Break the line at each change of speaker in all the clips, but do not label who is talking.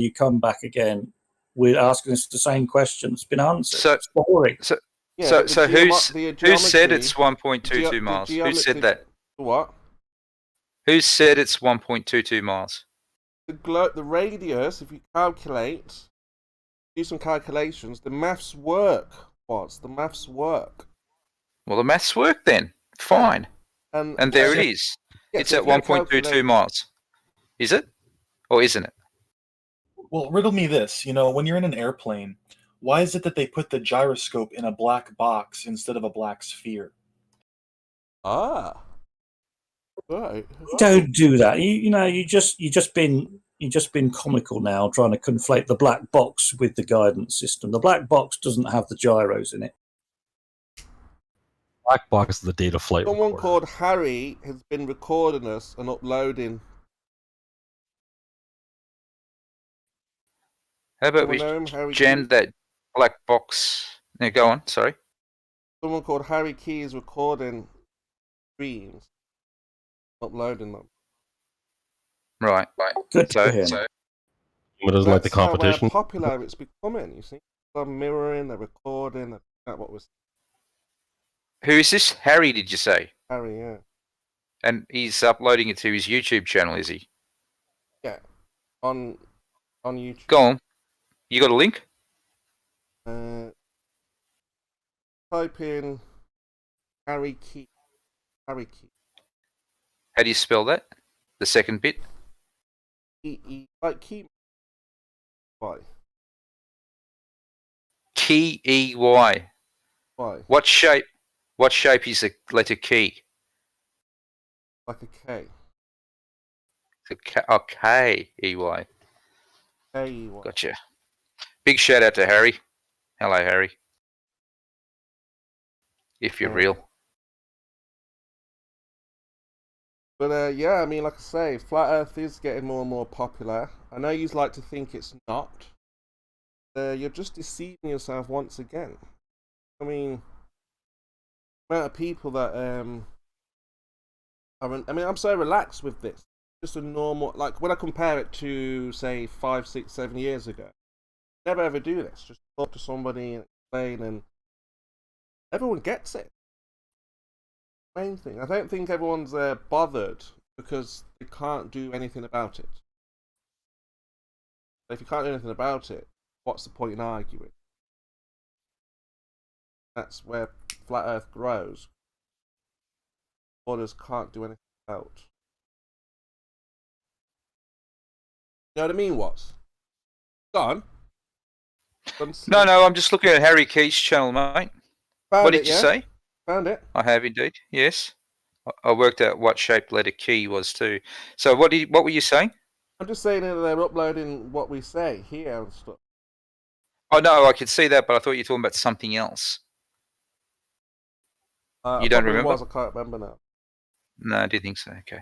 you come back again with asking us the same question. It's been answered.
So,
it's boring.
So
Yeah,
who said it's 1.22 miles? Who said that?
What?
Who said it's 1.22 miles?
The radius, if you calculate, do some calculations, the maths work. The maths work.
Well, the maths work then. Fine. And there it is.
Yeah,
it's
so
at 1.22 miles. Is it? Or isn't it?
Well, riddle me this. When you're in an airplane, why is it that they put the gyroscope in a black box instead of a black sphere?
Ah. Right.
Don't do that. You just been comical now, trying to conflate the black box with the guidance system. The black box doesn't have the gyros in it.
Black box is the data flight.
Someone called Harry has been recording us and uploading.
How about we jam that black box? Now go on. Sorry.
Someone called Harry Key is recording streams, uploading them.
Right.
Good
so,
for him.
What is like the competition?
How popular it's becoming. You see, they're mirroring, they're recording. That's what was.
Who is this? Harry? Did you say?
Harry, yeah.
And he's uploading it to his YouTube channel, is he?
Yeah, on YouTube.
Go on. You got a link?
Type in Harry Key. Harry Key.
How do you spell that? The second bit?
E like key. Why?
Key.
Why?
What shape is the letter key?
Like a K.
K-E-Y.
K-E-Y.
Gotcha. Big shout out to Harry. Hello, Harry. If you're real.
But yeah, I mean, like I say, Flat Earth is getting more and more popular. I know you like to think it's not. You're just deceiving yourself once again. I mean, the amount of people that I'm so relaxed with this. Just a normal, like when I compare it to say 5, 6, 7 years ago, never ever do this. Just talk to somebody and explain, and everyone gets it. Main thing. I don't think everyone's bothered because they can't do anything about it. So if you can't do anything about it, what's the point in arguing? That's where Flat Earth grows. Others can't do anything about. You know what I mean, Watts? Go on.
No, I'm just looking at Harry Key's channel, mate. What did you say?
Found it.
I have indeed, yes. I worked out what shape letter key was too. So what were you saying?
I'm just saying that they're uploading what we say here and stuff.
Oh no, I could see that, but I thought you were talking about something else. You don't remember?
I can't remember now.
No, I didn't think so. Okay.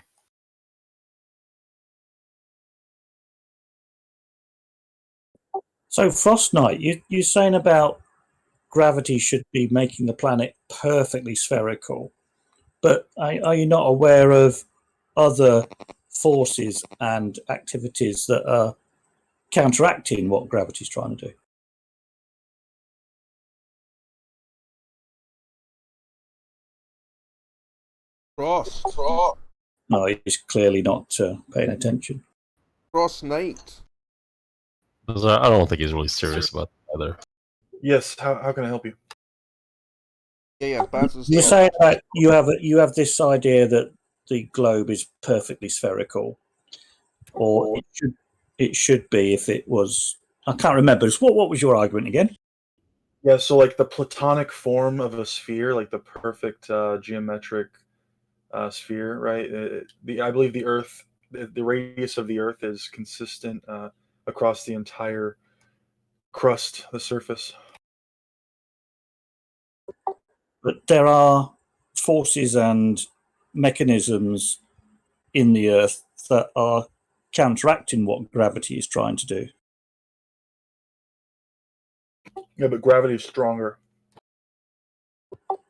So Frost Knight, you're saying about gravity should be making the planet perfectly spherical, but are you not aware of other forces and activities that are counteracting what gravity's trying to do?
Frost.
No, he's clearly not paying attention.
Frost Knight.
I don't think he's really serious about that either.
Yes, how can I help you?
Yeah,
you're saying that you have this idea that the globe is perfectly spherical, or it should be if it was. I can't remember. What was your argument again?
Yeah, so like the platonic form of a sphere, like the perfect geometric sphere, right? I believe the Earth, the radius of the Earth is consistent across the entire crust, the surface.
But there are forces and mechanisms in the Earth that are counteracting what gravity is trying to do.
Yeah, but gravity is stronger.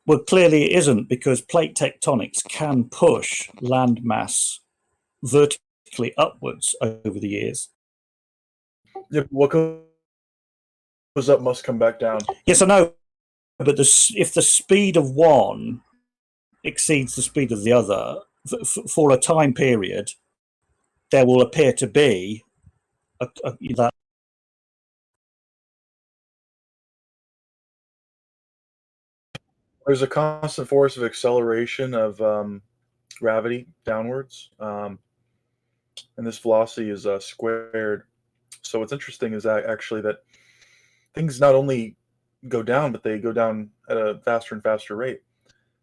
Well, clearly it isn't, because plate tectonics can push land mass vertically upwards over the years.
Yeah, what goes up must come back down.
Yes, I know, but if the speed of one exceeds the speed of the other for a time period, there will appear to be that.
There's a constant force of acceleration of gravity downwards, and this velocity is squared. So what's interesting is that actually that things not only go down, but they go down at a faster and faster rate.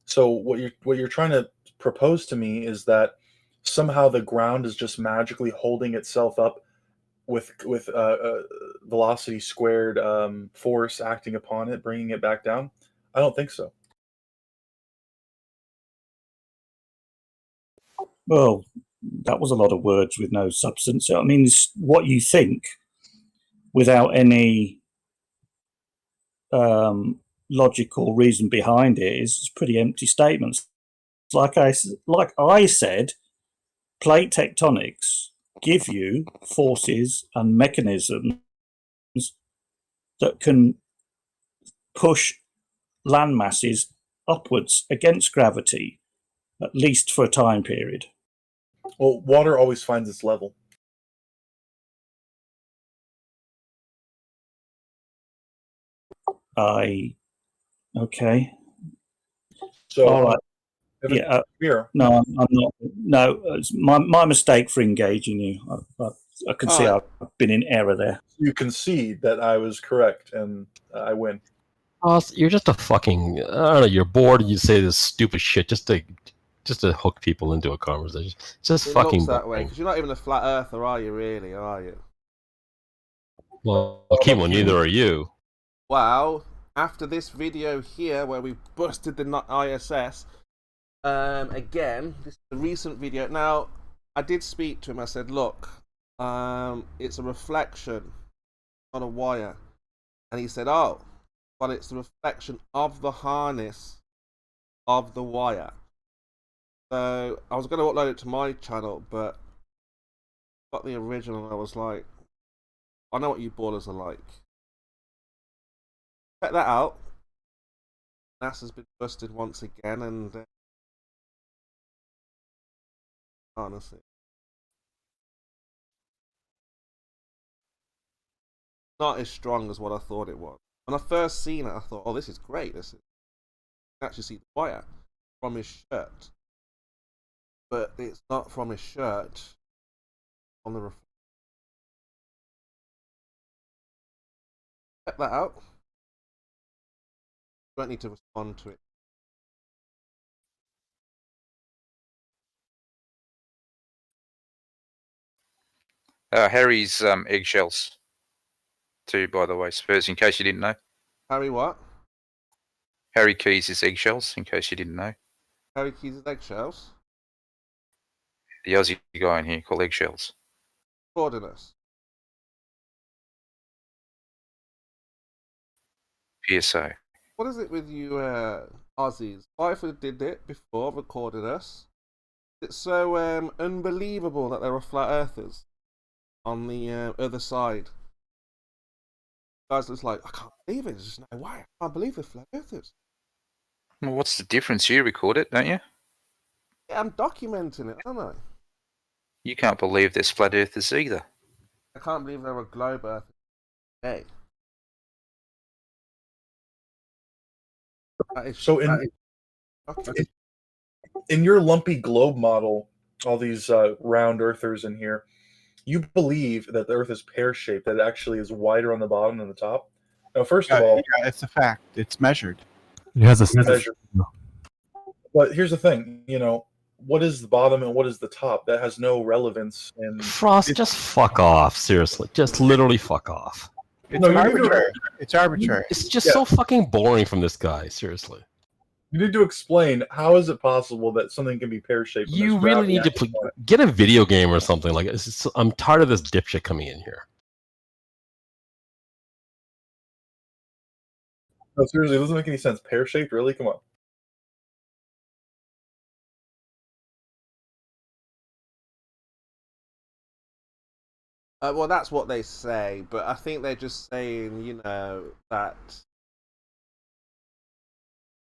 So what you're trying to propose to me is that somehow the ground is just magically holding itself up with velocity squared force acting upon it, bringing it back down. I don't think so.
Well, that was a lot of words with no substance. I mean, what you think without any logical reason behind it is pretty empty statements. Like I said, plate tectonics give you forces and mechanisms that can push land masses upwards against gravity, at least for a time period.
Well, water always finds its level.
Okay.
So,
All right.
if
Yeah.
here,
No, I'm not. No, it's my mistake for engaging you. I can see
All right.
I've been in error there.
you concede that I was correct and I win.
Ross, you're just a fucking. I don't know. You're bored. And you say this stupid shit just to hook people into a conversation. It's just
It
fucking
looks that way
boring.
because you're not even a flat earther, are you? Really, are you?
Well, Kimo, neither are you.
Well, after this video here where we busted the ISS, again, this is a recent video. Now, I did speak to him. I said, look, it's a reflection, not a wire. And he said, oh, but it's the reflection of the harness of the wire. So I was going to upload it to my channel, but I got the original and I was like, I know what you ballers are like. Check that out. NASA's been busted once again, and honestly, not as strong as what I thought it was. When I first seen it, I thought, oh, this is great. You can actually see the wire from his shirt. But it's not from his shirt on the reflection. Check that out. You don't need to respond to it.
Harry's eggshells too, by the way, Spurs, in case you didn't know.
Harry what?
Harry Keys is eggshells, in case you didn't know.
Harry Keys' eggshells?
The Aussie guy in here called eggshells.
Coordinates.
PSO.
What is it with you Aussies? Byford did it before, recorded us. It's so unbelievable that there are flat earthers on the other side. Guys, it's like, I can't believe it. There's just no way. I can't believe they're flat earthers.
Well, what's the difference? You record it, don't you?
Yeah, I'm documenting it, aren't I?
You can't believe there's flat earthers either.
I can't believe there are globe earthers. Hey.
So in your lumpy globe model, all these round earthers in here, you believe that the Earth is pear-shaped, that it actually is wider on the bottom than the top. Now, first of all,
yeah, it's a fact. It's measured.
It has a
measure. But here's the thing, what is the bottom and what is the top? That has no relevance.
Frost, just fuck off. Seriously, just literally fuck off.
It's
No, you need to-
arbitrary. It's arbitrary.
It's just
Yeah.
so fucking boring from this guy. Seriously,
You need to explain how is it possible that something can be pear-shaped. when
you
there's
really
gravity
need to
acting on it?
get a video game or something like it. I'm tired of this dipshit coming in here.
No, seriously, it doesn't make any sense. Pear-shaped, really? Come on.
Well, that's what they say, but I think they're just saying, you know, that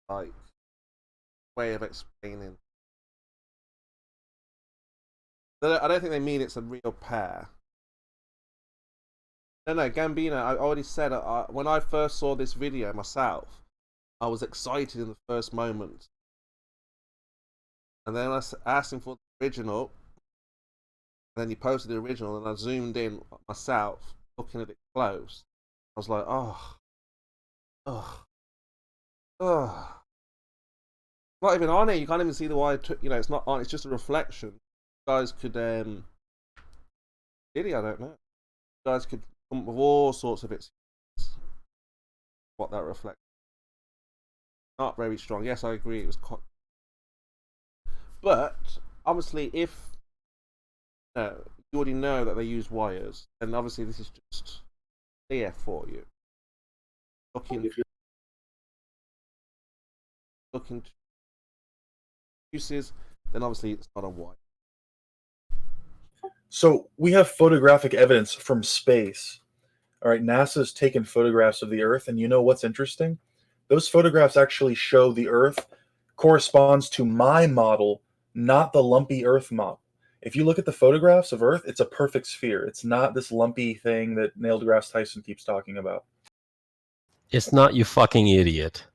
like way of explaining. I don't think they mean it's a real pair. No, Gambino. I already said when I first saw this video myself, I was excited in the first moment, and then I asked him for the original, and then he posted the original, and I zoomed in myself, looking at it close. I was like, oh. Not even on it. You can't even see the wire. You know, it's not on. It's just a reflection. You guys could, really, I don't know. You guys could come up with all sorts of bits. What that reflects. Not very strong. Yes, I agree. It was quite. But obviously, if you already know that they use wires, then obviously this is just clear for you. Looking to uses, then obviously it's not a wire.
So we have photographic evidence from space. All right, NASA's taken photographs of the Earth, and you know what's interesting? Those photographs actually show the Earth corresponds to my model, not the lumpy Earth model. If you look at the photographs of Earth, it's a perfect sphere. It's not this lumpy thing that Neil deGrasse Tyson keeps talking about.
It's not, you fucking idiot.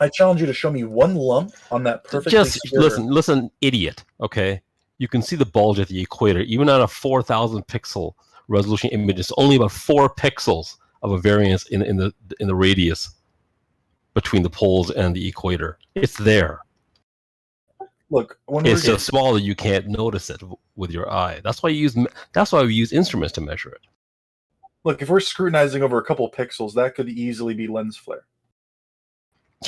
I challenge you to show me one lump on that perfectly
Just
sphere.
listen, idiot. Okay, you can see the bulge at the equator, even on a 4,000 pixel resolution image. It's only about 4 pixels of a variance in the radius between the poles and the equator. It's there.
Look, when
It's
we're
just small that you can't notice it with your eye. That's why we use instruments to measure it.
look, if we're scrutinizing over a couple pixels, that could easily be lens flare.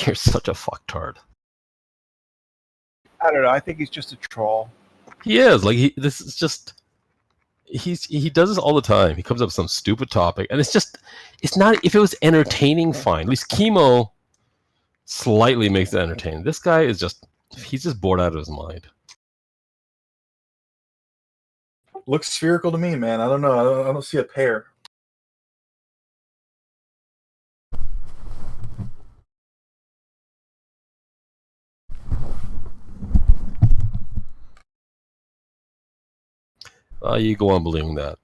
You're such a fucktard.
I don't know. I think he's just a troll.
He is like he does this all the time. He comes up with some stupid topic, and it's not. If it was entertaining, fine. At least chemo slightly makes it entertaining. This guy he's just bored out of his mind.
Looks spherical to me, man. I don't know. I don't see a pair.
You go on believing that.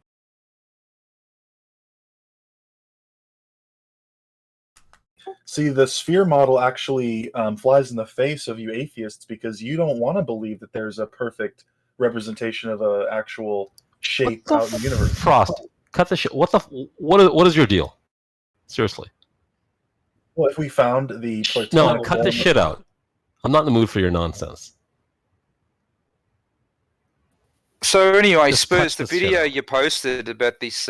See, the sphere model actually flies in the face of you atheists because you don't want to believe that there's a perfect representation of an actual shape out in the universe.
Frost, cut the shit. What is your deal? Seriously.
Well, if we found the platonic
No, cut
form
this shit out. I'm not in the mood for your nonsense.
So anyway,
Just
Spurs,
cut
the
this shit
video
out.
you posted about this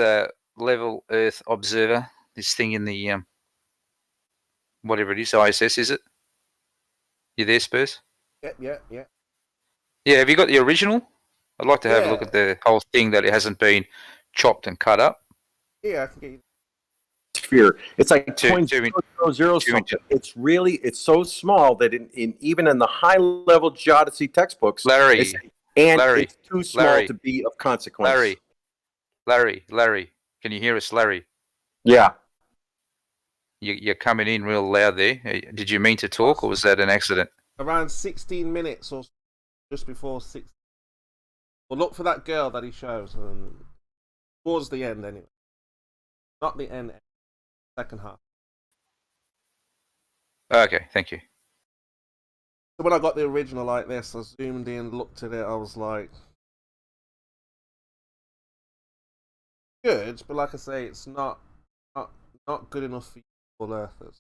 level Earth observer, this thing in the whatever it is, ISS, is it? You there, Spurs?
Yeah.
Yeah, have you got the original? I'd like to have a look at the whole thing, that it hasn't been chopped and cut up.
Yeah, I can get you.
Sphere. It's like
Two-
point
two in-
0.000
two
something. It's so small that even in the high level geodesy textbooks,
Larry,
it's too small
Larry,
to be of consequence.
Larry, can you hear us, Larry?
Yeah.
You're coming in real loud there. Did you mean to talk, or was that an accident?
Around 16 minutes or just before 6. Well, look for that girl that he shows, and towards the end anyway. Not the end, second half.
Okay, thank you.
So when I got the original like this, I zoomed in, looked at it, I was like, good, but like I say, it's not good enough for all earthers.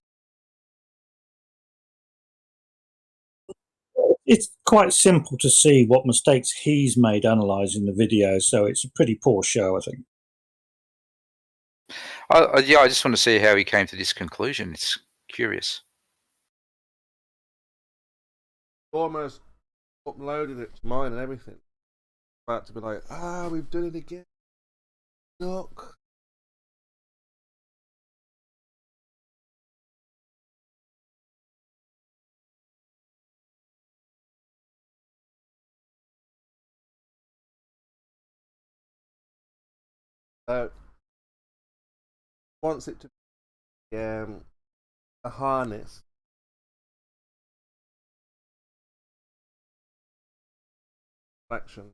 It's quite simple to see what mistakes he's made analysing the video, so it's a pretty poor show, I think.
I just want to see how he came to this conclusion. It's curious.
Almost uploaded it to mine and everything. About to be like, we've done it again. Look. So wants it to be a harness. Action.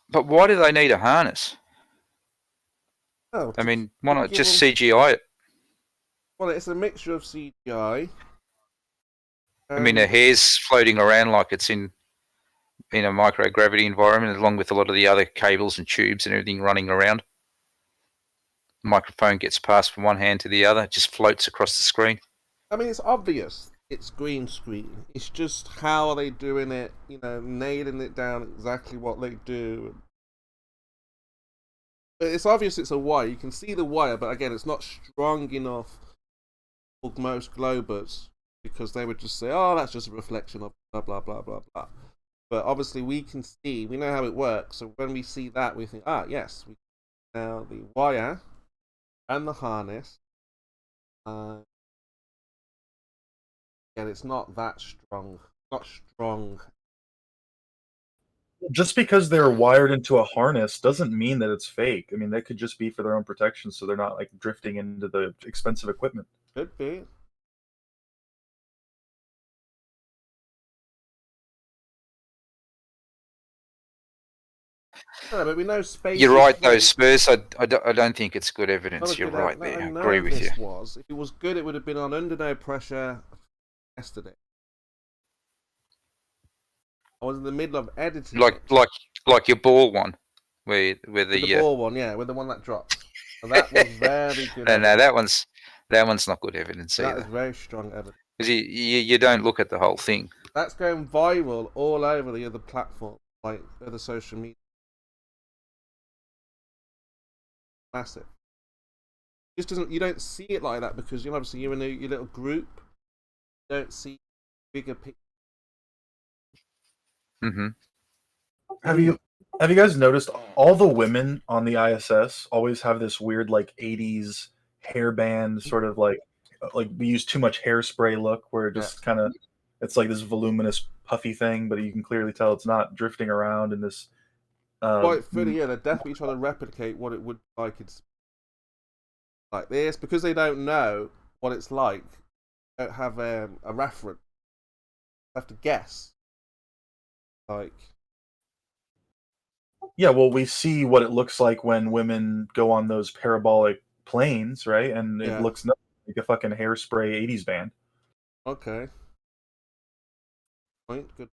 But why do they need a harness?
Oh,
I mean, why not
give
just
them-
CGI it?
Well, it's a mixture of CGI.
I mean, the hair's floating around like it's in a microgravity environment, along with a lot of the other cables and tubes and everything running around. The microphone gets passed from one hand to the other, it just floats across the screen.
I mean, it's obvious. It's green screen. It's just how are they doing it? You know, nailing it down exactly what they do. It's obvious it's a wire. You can see the wire, but again, it's not strong enough for most Globers because they would just say, "Oh, that's just a reflection of blah blah blah blah blah." But obviously, we can see, we know how it works. So when we see that, we think, "Ah, yes, we now the wire and the harness." And it's not that strong. Not strong.
Just because they're wired into a harness doesn't mean that it's fake. I mean, that could just be for their own protection, so they're not like drifting into the expensive equipment.
Could be. No, but we know space.
You're right, though,
fake.
Spurs. I don't think it's good evidence.
Not a
You're
good
right
out-
there. I
no,
agree with you.
this was. If it was good, it would have been on Under No Pressure yesterday. I was in the middle of editing.
Like your ball one, where
the ball one, yeah, with the one that dropped. And that was very good.
No,
evidence.
that one's not good evidence
That is
either.
very strong evidence.
Because you don't look at the whole thing.
That's going viral all over the other platforms, like other social media. Massive. Just doesn't. You don't see it like that because obviously you're in your little group. You don't see bigger picture.
Mm-hmm.
Have you guys noticed all the women on the ISS always have this weird like 80s hairband sort of like we use too much hairspray look where it just kind of it's like this voluminous puffy thing, but you can clearly tell it's not drifting around in this
Quite fully, yeah, they're definitely trying to replicate what it would like. It's like this because they don't know what it's like. They don't have a reference. They have to guess. Like,
yeah, well, we see what it looks like when women go on those parabolic planes, right? And it looks nothing like a fucking hairspray 80s band.
okay. Point. Good.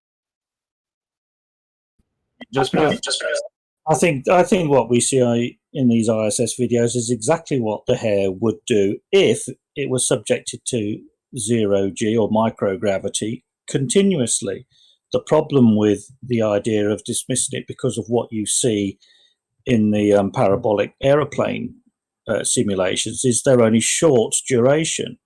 Just because
I think what we see in these ISS videos is exactly what the hair would do if it was subjected to 0G or microgravity continuously. The problem with the idea of dismissing it because of what you see in the parabolic aeroplane simulations is they're only short duration.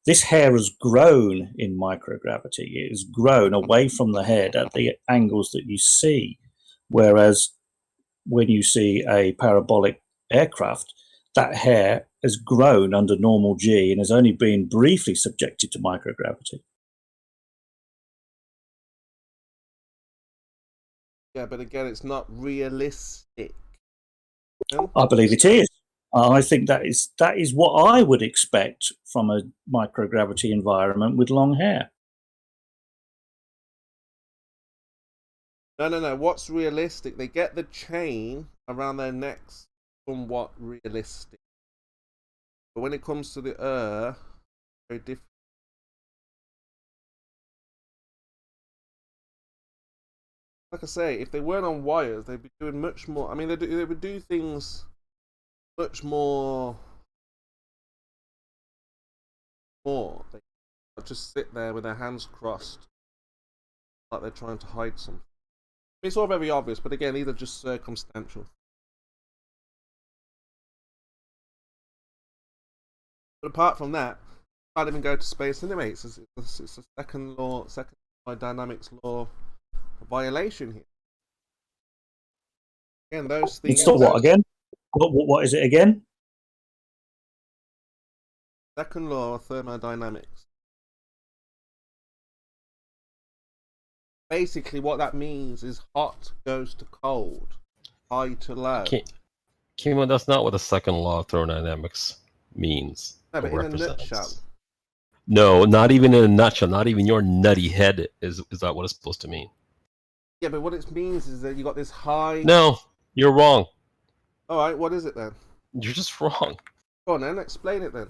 This hair has grown in microgravity. It has grown away from the head at the angles that you see. Whereas when you see a parabolic aircraft, that hair has grown under normal G and has only been briefly subjected to microgravity.
Yeah, but again, it's not realistic.
I believe it is. I think that is what I would expect from a microgravity environment with long hair.
No. What's realistic? They get the chain around their necks somewhat realistic. But when it comes to the very different. Like I say, if they weren't on wires, they'd be doing much more. I mean, they would do things much more. They would just sit there with their hands crossed, like they're trying to hide something. It's all very obvious, but again, these are just circumstantial. But apart from that, can't even go to space anyway. It's a second dynamics law violation here. Again, those things.
It's what again? What is it again?
Second law of thermodynamics. Basically, what that means is hot goes to cold, high to low.
Kimo, that's not what the second law of thermodynamics means.
No, but
or
in a
represents.
nutshell.
No, not even in a nutshell. Not even your nutty head is that what it's supposed to mean.
Yeah, but what it means is that you got this high.
No, you're wrong.
All right, what is it then?
You're just wrong.
Go on then, explain it then.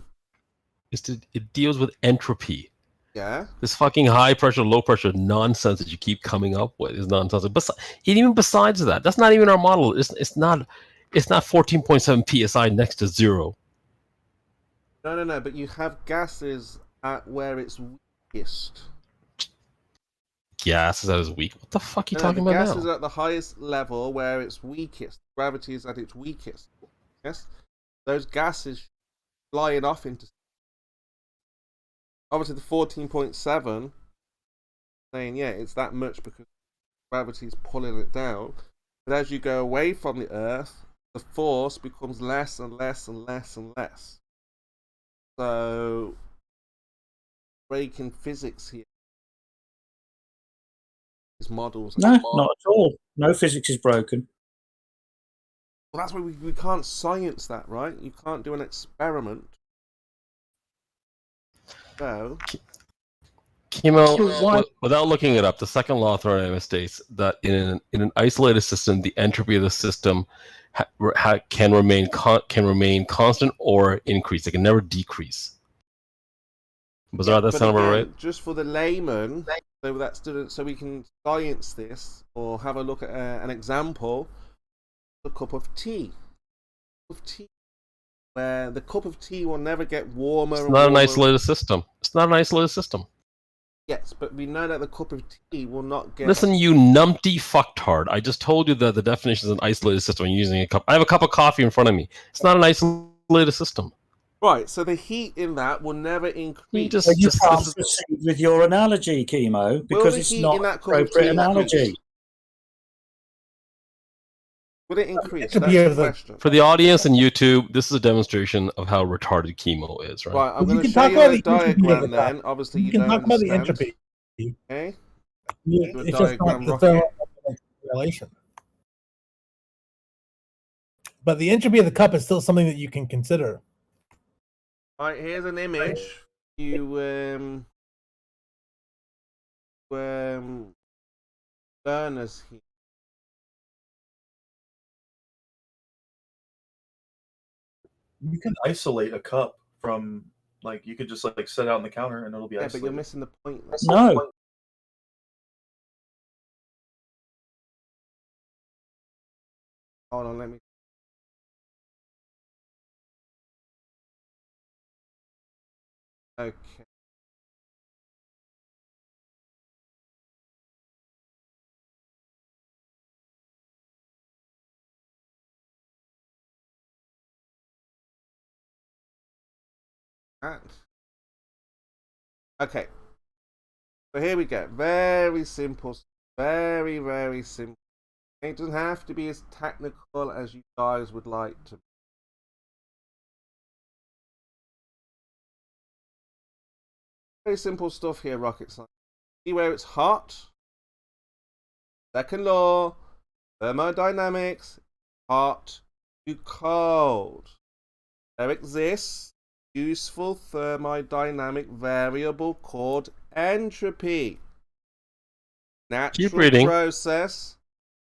It deals with entropy.
Yeah.
This fucking high pressure, low pressure nonsense that you keep coming up with is nonsense. But even besides that, that's not even our model. It's not 14.7 psi next to zero.
No. But you have gases at where it's weakest.
Gas is at its weak. What the fuck are you talking
the
about
gas
now?
is at the highest level where it's weakest. Gravity is at its weakest. Yes. Those gases flying off into. Obviously, the 14.7 saying, yeah, it's that much because gravity's pulling it down. But as you go away from the Earth, the force becomes less and less and less and less. So, breaking physics here. These models.
No, not at all. No physics is broken.
Well, that's why we can't science that, right? You can't do an experiment. So,
Kimo,
So why-
without looking it up, the second law of thermodynamics states that in an isolated system, the entropy of the system can remain constant or increase. It can never decrease. That
but
sound about
again,
right?
just for the layman, so we can science this or have a look at an example. A cup of tea. Where the cup of tea will never get warmer.
It's
and
not an
warmer.
isolated system. It's not an isolated system.
Yes, but we know that the cup of tea will not get.
Listen, you numpty fucktard. I just told you that the definition is an isolated system. I'm using a cup. I have a cup of coffee in front of me. It's not an isolated system.
Right, so the heat in that will never increase.
Well, you can't proceed with your analogy, Chemo, because it's not an appropriate analogy.
Will it increase?
To
That's
be
the
able to-
question.
For the audience and YouTube, this is a demonstration of how retarded Chemo is, right?
Right, I'm
You
going to
can
show
talk
you
about
a
the entropy of the
diagram
cup.
then. Obviously, you
can
don't
talk about the
understand.
entropy.
Okay?
Yeah,
Do a
it's just not
diagram
the
rocket.
thermodynamic relation. But the entropy of the cup is still something that you can consider.
Right, here's an image. You learners here.
You can isolate a cup from, like, you could just like set it out on the counter and it'll be
Yeah, but
isolated.
you're missing the point.
No.
Hold on, let me. Okay. Okay. So here we go. Very simple. Very, very simple. It doesn't have to be as technical as you guys would like to. Very simple stuff here, rocket science. See where it's hot? Second law, thermodynamics, hot to cold. There exists a useful thermodynamic variable called entropy. Natural
Keep reading.
process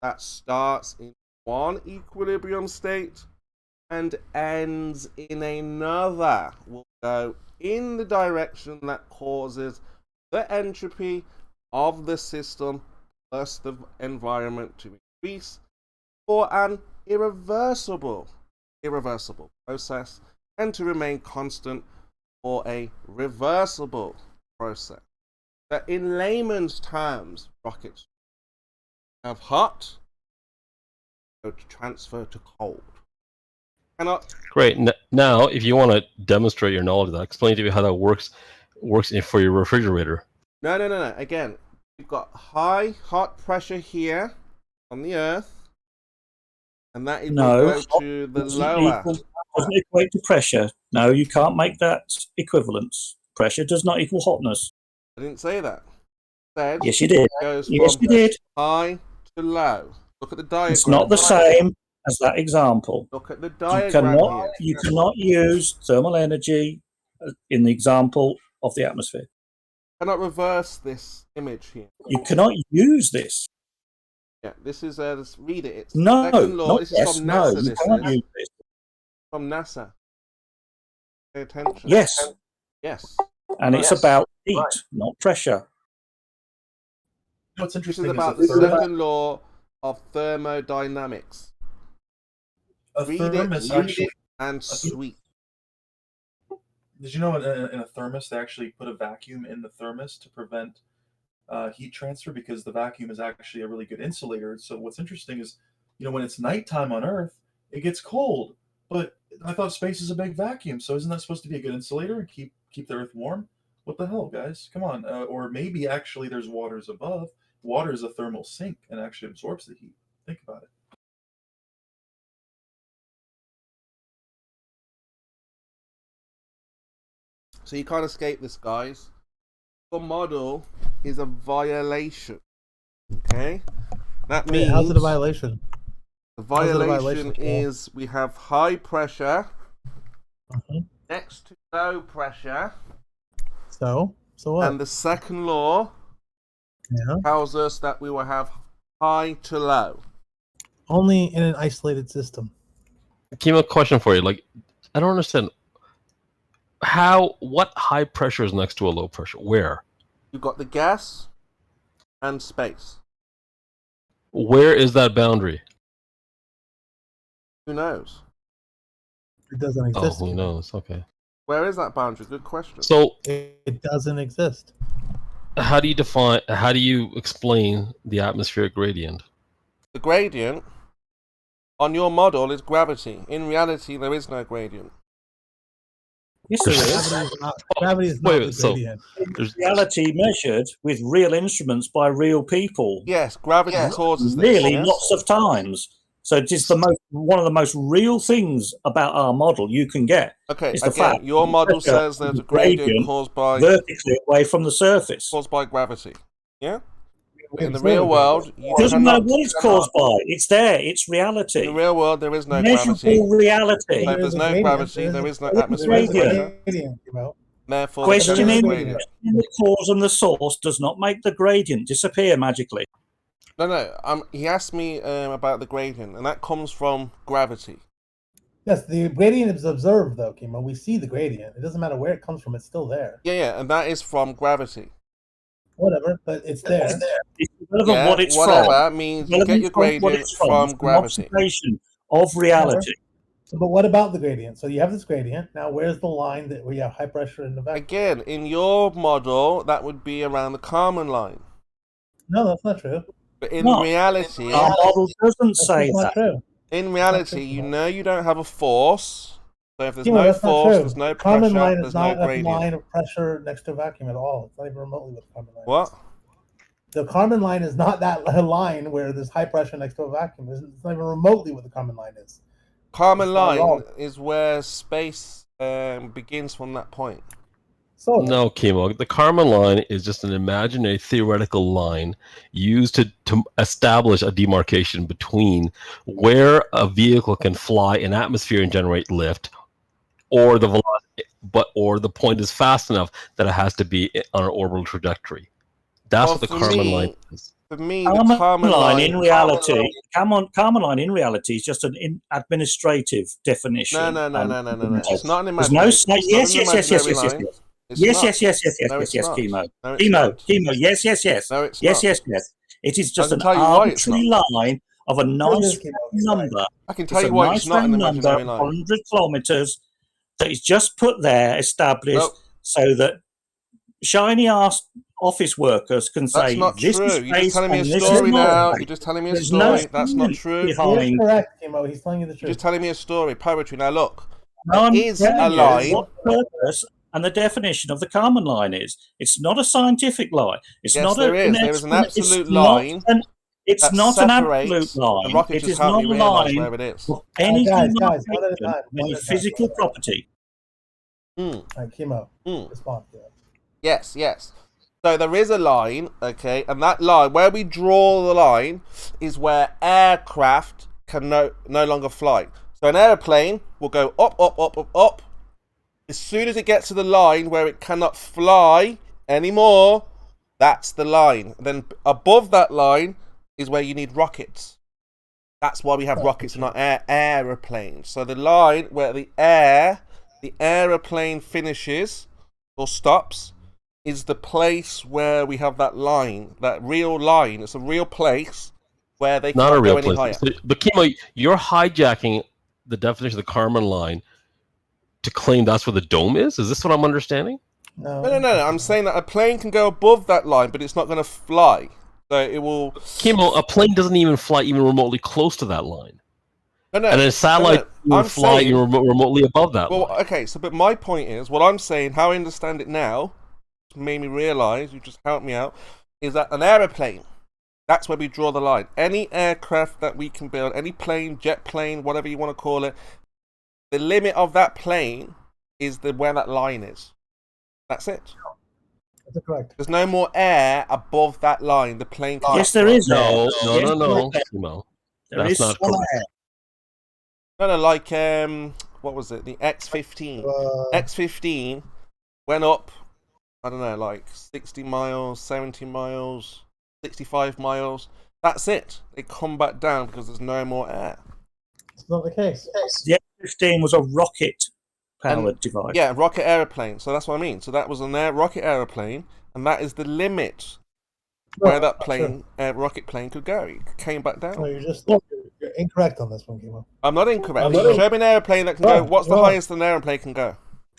that starts in one equilibrium state and ends in another will go in the direction that causes the entropy of the system plus the environment to increase for an irreversible process and to remain constant for a reversible process. That in layman's terms, rockets have hot go to transfer to cold.
Great. Now, if you want to demonstrate your knowledge of that, explain to me how that works for your refrigerator.
No. Again, you've got high hot pressure here on the Earth, and that is
No.
go to the lower.
doesn't equate to pressure. No, you can't make that equivalence. Pressure does not equal hotness.
I didn't say that. Said
Yes, you did.
it goes
Yes,
from
you did.
high to low. Look at the diagram.
It's not the same as that example.
Look at the
You
diagram
cannot,
here.
you cannot use thermal energy in the example of the atmosphere.
Cannot reverse this image here.
You cannot use this.
Yeah, this is let's read it. It's
No,
second law.
not
This
yes,
is from
no.
NASA.
You
This
cannot
is
use this.
from NASA. Pay attention.
Yes,
Yes.
and it's about heat, not pressure.
What's
This
interesting
is about the
is that
second law of thermodynamics.
a
Read it,
thermos
read
actually.
it, and sweet.
Did you know in a thermos they actually put a vacuum in the thermos to prevent heat transfer because the vacuum is actually a really good insulator. So what's interesting is, when it's nighttime on Earth, it gets cold. But I thought space is a big vacuum, so isn't that supposed to be a good insulator and keep the Earth warm? What the hell, guys? Come on. Or maybe actually there's waters above. Water is a thermal sink and actually absorbs the heat. Think about it.
So you can't escape this, guys. Your model is a violation. Okay? That means
How's it a violation?
the
How's it a
violation
violation, Paul?
is we have high pressure
Mhm.
next to low pressure,
So what?
and the second law
Yeah.
tells us that we will have high to low.
Only in an isolated system.
Kimo, question for you. Like, I don't understand. What high pressure is next to a low pressure? Where?
You've got the gas and space.
Where is that boundary?
Who knows?
It doesn't
Oh,
exist.
who knows? Okay.
Where is that boundary? Good question.
So,
It doesn't exist.
how do you explain the atmospheric gradient?
The gradient on your model is gravity. In reality, there is no gradient.
Yes, there is.
Gravity is not
Wait,
the
so-
gradient.
There's
Reality measured with real instruments by real people.
Yes, gravity causes this.
Really,
yes?
lots of times. So it is one of the most real things about our model you can get.
Okay,
is the
again,
fact
your
that
model
pressure
says there's a gradient caused by
vertically away from the surface.
gravity. Yeah? In the
It's not a
real world,
gradient.
you
Doesn't know
cannot.
what it's caused by. It's there. It's
In
reality.
the real world, there is no gravity.
Measurable reality.
So if there's no gravity, there is no atmospheric pressure. Therefore, there is no
Questioning
gradient.
the cause and the source does not make the gradient disappear magically.
No. He asked me about the gradient, and that comes from gravity.
Yes, the gradient is observed though, Kimo. We see the gradient. It doesn't matter where it comes from, it's still there.
Yeah, and that is from gravity.
Whatever, but it's there.
It's irrelevant
Yeah,
what it's
whatever
from.
means you get your
Irrelevant what
gradient
it's
from
It's an
gravity.
observation of reality.
So, but what about the gradient? So you have this gradient. Now, where's the line that where you have high pressure in the vacuum?
Again, in your model, that would be around the Kármán line.
No, that's not true.
But in
No.
reality,
Our model doesn't
That's
say
not
that.
true.
in reality, you know you don't have a force. So if there's
Kimo,
no
that's not
force,
true.
there's no
Kármán
pressure,
line
there's
is
no
not a
gradient.
line of pressure next to a vacuum at all. It's not even remotely what the Kármán line is.
What?
The Kármán line is not that line where there's high pressure next to a vacuum. It's not even remotely what the Kármán line is.
Kármán
It's not
line
wrong.
is where space begins from that point.
So
no, Kimo. The Kármán line is just an imaginary theoretical line used to establish a demarcation between where a vehicle can fly in atmosphere and generate lift, or the velocity, or the point is fast enough that it has to be on an orbital trajectory. That's
Well,
what the
for
Kármán
me-
line is.
For me, the
Kármán
Kármán
line
line.
in reality, Kármán line in reality is just an administrative definition.
No. It's not an
There's no
imaginary.
say.
it's
Yes,
not an
yes, yes, yes,
imaginary
yes, yes,
line.
yes.
It's
Yes,
not.
yes, yes, yes, yes,
No,
yes,
it's
yes,
not.
Kimo.
No, it's
Kimo,
not.
Kimo, yes, yes, yes.
No, it's
Yes,
not.
yes, yes. It is just
can
an
tell you why it's
arbitrary line of a nice
Kimo,
number.
I can tell
It's
you
a
why
nice
it's not an
round number,
imaginary line.
100 kilometers, that is just put there, established,
Nope.
so that shiny-ass office workers can
That's
say,
not
this
true.
is
You're just
space
telling me a
and this is
story now.
Norway.
You're just telling me a
There's no
story. That's not
science
true.
he is
behind.
correct, Kimo. He's telling you the
You're
truth.
just telling me a story. Poetry. Now look.
I'm
It is
telling
a
you
line.
what the purpose and the definition of the Kármán line is. It's not a scientific line. It's
Yes,
not
there is. There is an absolute line.
It's
that
not an
separates
absolute
the
line.
rocket.
It
Just
is
help
not
me
a
realise
line
where it is.
of any
guys,
human
one at a
operation
time,
of
one
any
at a time.
physical property.
Mm.
Chemo.
Mm.
Respond. Yeah.
Yes. So there is a line, okay, and that line, where we draw the line, is where aircraft can no longer fly. So an aeroplane will go up. As soon as it gets to the line where it cannot fly anymore, that's the line. Then above that line is where you need rockets. That's why we have rockets and not aeroplanes. So the line where the aeroplane finishes or stops is the place where we have that line, that real line. It's a real place where they
Not
can't
a real
go any
place.
higher.
So, but Kimo, you're hijacking the definition of the Kármán line to claim that's where the dome is? Is this what I'm understanding?
No. I'm saying that a plane can go above that line, but it's not going to fly. So it will...
Kimo, a plane doesn't even fly even remotely close to that line.
No.
And a satellite will fly
saying,
remotely above that line.
Okay, so but my point is, what I'm saying, how I understand it now, made me realise, you just helped me out, is that an aeroplane, that's where we draw the line. Any aircraft that we can build, any plane, jet plane, whatever you want to call it, the limit of that plane is where that line is. That's it.
That's correct.
There's no more air above that line. The plane can...
Yes, there is.
No.
There
That's
is
not
some
correct.
air.
No, like, what was it? The X-15. X-15 went up, I don't know, like 60 miles, 70 miles, 65 miles. That's it. They come back down because there's no more air.
It's not the case.
The F-15 was a rocket-powered device.
Yeah, rocket aeroplane. So that's what I mean. So that was a rocket aeroplane, and that is the limit where that plane, rocket plane could go. It came back down.
No, you're incorrect on this one, Kimo.
I'm not incorrect. Show me an airplane that can go. What's the highest an airplane can go?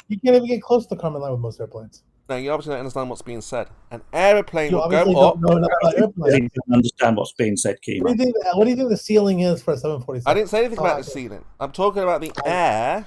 You can't even get close to the Kármán line with most airplanes.
No, you obviously don't understand what's being said. An airplane
You
will
obviously
go up.
don't know enough about
I
airplanes.
don't understand what's being said, Kimo.
What do you think the ceiling is for a 747?
I didn't say anything about the ceiling. I'm talking about the air.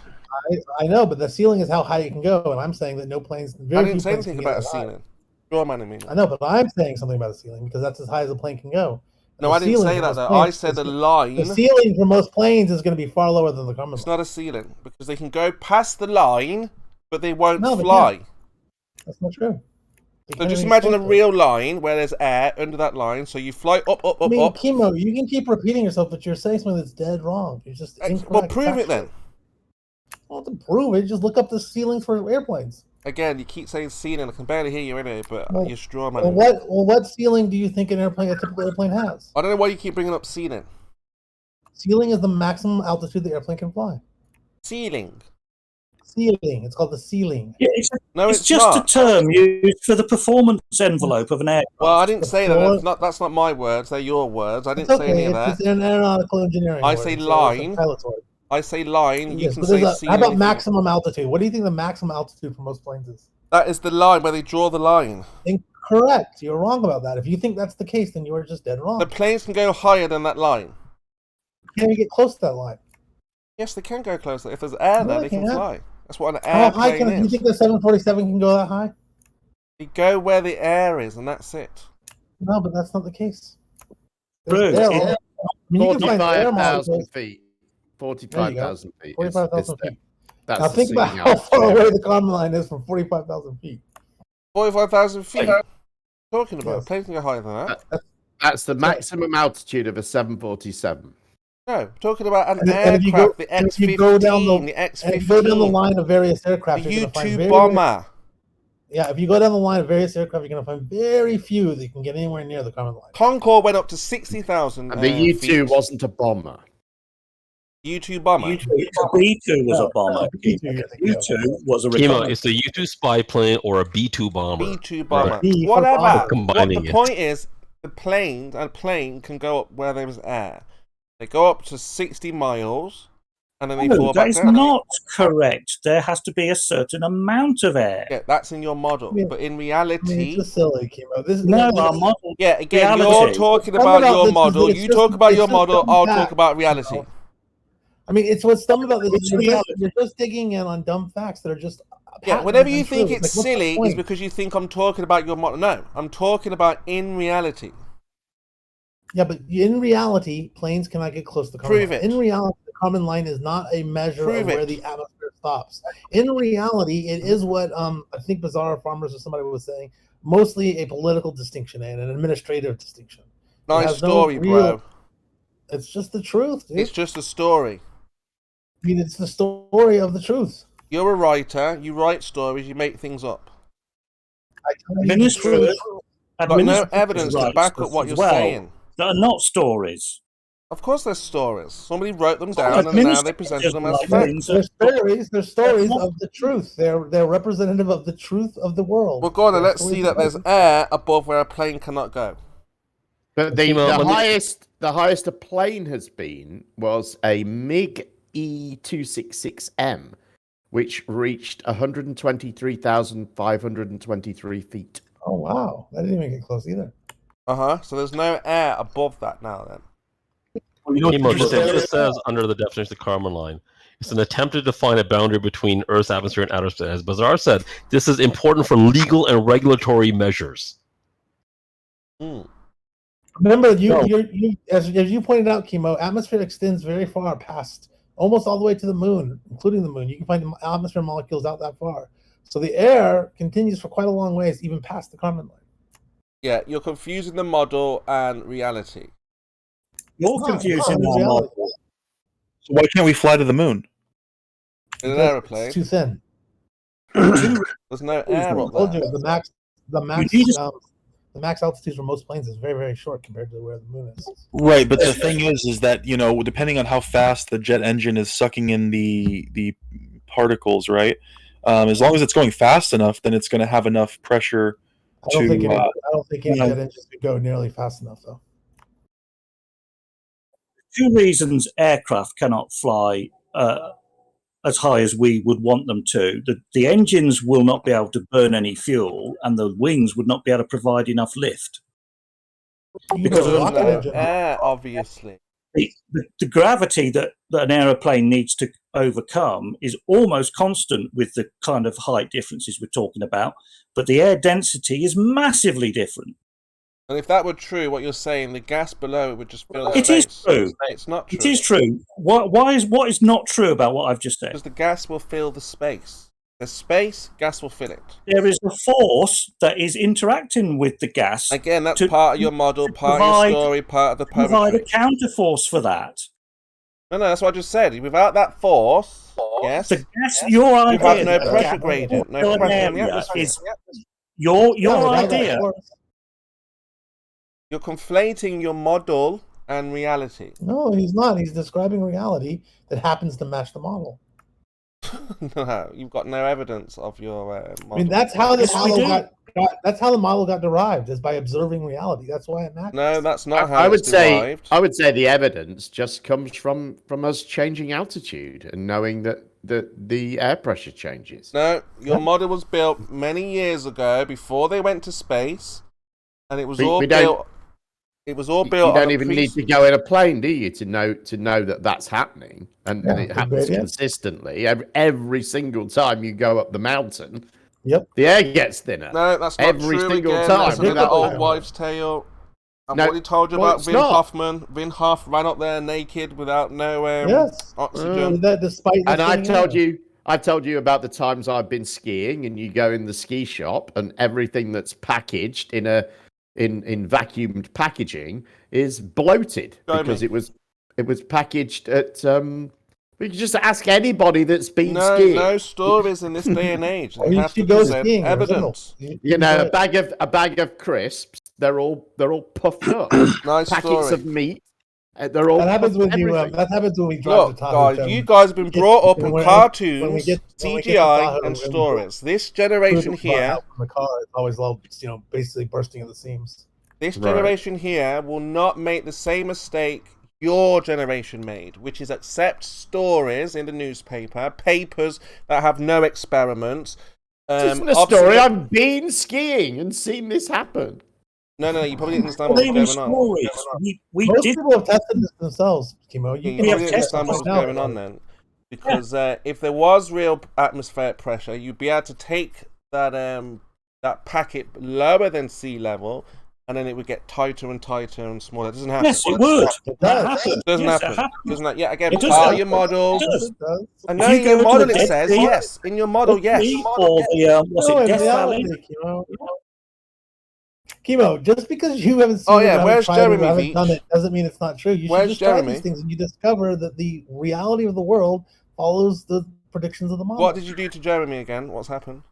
I know, but the ceiling is how high you can go, and I'm saying that no planes.
I didn't say anything about a ceiling. You're man me.
I know, but I'm saying something about the ceiling because that's as high as a plane can go. And
No, I didn't say that though. I said the line.
The ceiling for most planes is going to be far lower than the Kármán line.
It's not a ceiling because they can go past the line, but they won't
No,
fly.
That's not true.
So just imagine a real line where there's air under that line. So you fly up.
I mean, Kimo, you can keep repeating yourself, but you're saying something that's dead wrong. You're just incorrect.
Well, prove it then.
Well, to prove it, just look up the ceilings for airplanes.
Again, you keep saying ceiling. I can barely hear you anyway, but you're straw man.
What ceiling do you think a typical airplane has?
I don't know why you keep bringing up ceiling.
Ceiling is the maximum altitude the airplane can fly.
Ceiling.
It's called the ceiling.
Yeah, it's just
not.
a term used for the performance envelope of an aircraft.
Well, I didn't say that. That's not my words. They're your words. I didn't say any of that.
It's an aeronautical engineering.
I say line. I say line. You can say ceiling.
How about maximum altitude? What do you think the maximum altitude for most planes is?
That is the line where they draw the line.
Incorrect. You're wrong about that. If you think that's the case, then you are just dead wrong.
The planes can go higher than that line.
Can you get close to that line?
Yes, they can go closer. If there's air there, they can fly. That's what an
How high
airplane is.
You think the 747 can go that high?
You go where the air is, and that's it.
No, but that's not the case.
True.
45,000 feet. 45,000 feet.
45,000 feet.
That's
now think about how far away the Kármán line is from 45,000 feet.
45,000 feet? Talking about planes can go higher than that.
That's the maximum altitude of a 747.
No, talking about an aircraft, the X-15, the X-15.
If you go down the line of various aircraft,
the U-2 bomber.
Yeah, if you go down the line of various aircraft, you're going to find very few that can get anywhere near the Kármán line.
Concorde went up to 60,000
And the U-2 wasn't a bomber.
U-2 bomber?
B-2 was a bomber. U-2 was a
Kimo, it's the U-2 spy plane or a B-2 bomber.
B-2 bomber.
Right.
Whatever.
Combining
the point is, a plane can go up where there's air. They go up to 60 miles, and then they fall back down.
That is not correct. There has to be a certain amount of air.
Yeah, that's in your model. But in reality...
It's silly, Kimo. This is
our model.
Yeah, again,
reality.
you're talking about your model. You talk about your model, I'll talk about reality.
I mean, it's what's dumb about this. You're just digging in on dumb facts that are just...
Yeah, whenever you think it's silly, it's because you think I'm talking about your model. No, I'm talking about in reality.
Yeah, but in reality, planes cannot get close to the common
Prove
line.
it.
In reality, the common line is not a measure
Prove
of where
it.
the atmosphere stops. In reality, it is what I think Bizarre Farmers or somebody was saying, mostly a political distinction and an administrative distinction. It
Nice
has
story,
no real.
bro.
It's just the truth, dude.
It's just a story.
I mean, it's the story of the truth.
You're a writer. You write stories. You make things up.
I tell you the
Administrative,
truth.
Got no
administrative
evidence to
rights
back up what
as
you're
well
saying.
that are not stories.
Of course, there's stories. Somebody wrote them down, and now they
Administrative
presented them as
rights
fact.
means
They're stories. They're stories
not-
of the truth. They're representative of the truth of the world.
Well, go on, and
They're
let's
stories
see that
of
there's
the-
air above where a plane cannot go.
But the
let me-
highest a plane has been was a MiG E266M, which reached 123,523 feet.
Oh wow, that didn't even get close either.
So there's no air above that now. Then
You know what's
Emo,
interesting?
it says under the definition of the common line, it's an attempt to define a boundary between Earth's atmosphere and outer space. As Bazar said, this is important for legal and regulatory measures.
Remember, as you pointed out, Chemo, atmosphere extends very far past, almost all the way to the moon, including the moon. You can find atmosphere molecules out that far. So the air continues for quite a long ways, even past the common line.
yeah, you're confusing the model and reality.
You're
It's
confusing
not
our
reality.
model.
So why can't we fly to the moon?
In an
Because
aeroplane,
it's too thin.
there's no air
I
up
told you
there.
the max altitudes for most planes is very, very short compared to where the moon is.
Right, but the thing is that depending on how fast the jet engine is sucking in the particles, right? As long as it's going fast enough, then it's going to have enough pressure
I don't think any
you know-
jet engines could go nearly fast enough, though.
Two reasons aircraft cannot fly as high as we would want them to. The engines will not be able to burn any fuel, and the wings would not be able to provide enough lift. Because
You know,
of
rocket
no
engine-
air, obviously.
The gravity that an aeroplane needs to overcome is almost constant with the kind of height differences we're talking about, but the air density is massively different.
And if that were true, what you're saying, the gas below it would just fill the
It is
space.
true.
It's not true.
It is true. What is not true about what I've just said?
Because the gas will fill the space. The space, gas will fill it.
There is a force that is interacting with the gas.
Again, that's
to-
part of your model,
to
part of
provide-
your story, part of the
provide a
poetry.
counterforce for that.
No, that's what I just said. Without that force, yes,
The gas, your
you
idea
have no
that
pressure
gas
gradient,
will
no
fill an
pressure in the
area
atmosphere.
is your
without that
idea.
force-
You're conflating your model and reality.
No, he's not. He's describing reality that happens to match the model.
No, you've got no evidence of your model.
I mean, that's how the
Yes, we
model
do.
got. That's how the model got derived, is by observing reality. That's why it matters.
No, that's not how
I would
it's
say
derived.
I would say the evidence just comes from us changing altitude and knowing that the air pressure changes.
No, your model was built many years ago before they went to space, and it was
We-
all
we don't-
built. It was all built.
You don't
on a
even need to go in a plane, do you, to know that that's happening, and
Yeah,
it happens
yeah.
consistently every single time you go up the mountain.
Yep.
The air gets thinner.
No, that's not
Every
true.
single
Again,
time.
that's another
Without-
old wives' tale. I've
No,
already told you
well,
about
it's
Vin
not.
Hoffman. Vin Hoff ran up there naked without no
Yes.
oxygen.
That despite the
And I
thinning
told
air.
told you about the times I've been skiing, and you go in the ski shop, and everything that's packaged in vacuumed packaging is bloated
Show
because
me.
it was packaged at. We can just ask anybody that's been
No,
skiing.
no stories in this day and age.
Or
They
you
have to
should go
present
skiing.
evidence.
You know, a bag of crisps. They're all puffed up.
Nice
Packets
story.
of meat. They're all.
That happens
puffed
when you.
everything.
That happens when we drive
Look,
to Tahoe.
guys, you guys have been brought up on
when we
cartoons,
get to
CGI,
Tahoe,
and
when we
stories. This generation here,
from the car, it's always basically bursting at the seams.
this
Right.
generation here will not make the same mistake your generation made, which is accept stories in the newspaper, papers that have no experiments.
This isn't a story. I've been skiing and seen this happen.
No, you probably didn't understand what
Believe in
was going on.
stories. We
Most
did.
people have tested this themselves, Chemo.
Yeah,
You
you
can
probably didn't
test
understand what was
this now.
going on then. Because if there was real atmospheric pressure, you'd be able to take that that packet lower than sea level and then it would get tighter and tighter and smaller. It doesn't happen.
Yes, it would.
It
That
does.
happens.
Doesn't
Yes,
happen.
it happens.
Doesn't that? Yeah, again,
It does
part of
happen.
your model.
It does.
It does.
I
If
know
you
in your
go to
model
the
it
Dead
says
Sea-
yes. In your model, yes.
Or the what's
No,
it,
in
Death
reality,
Valley?
Chemo, just because you haven't seen
Oh,
it,
yeah,
haven't
where's
tried it, or
Jeremy
haven't
Veach?
done it, doesn't mean it's not true. You
Where's
should just try
Jeremy?
these things, and you discover that the reality of the world follows the predictions of the model.
What did you do to Jeremy again? What's happened?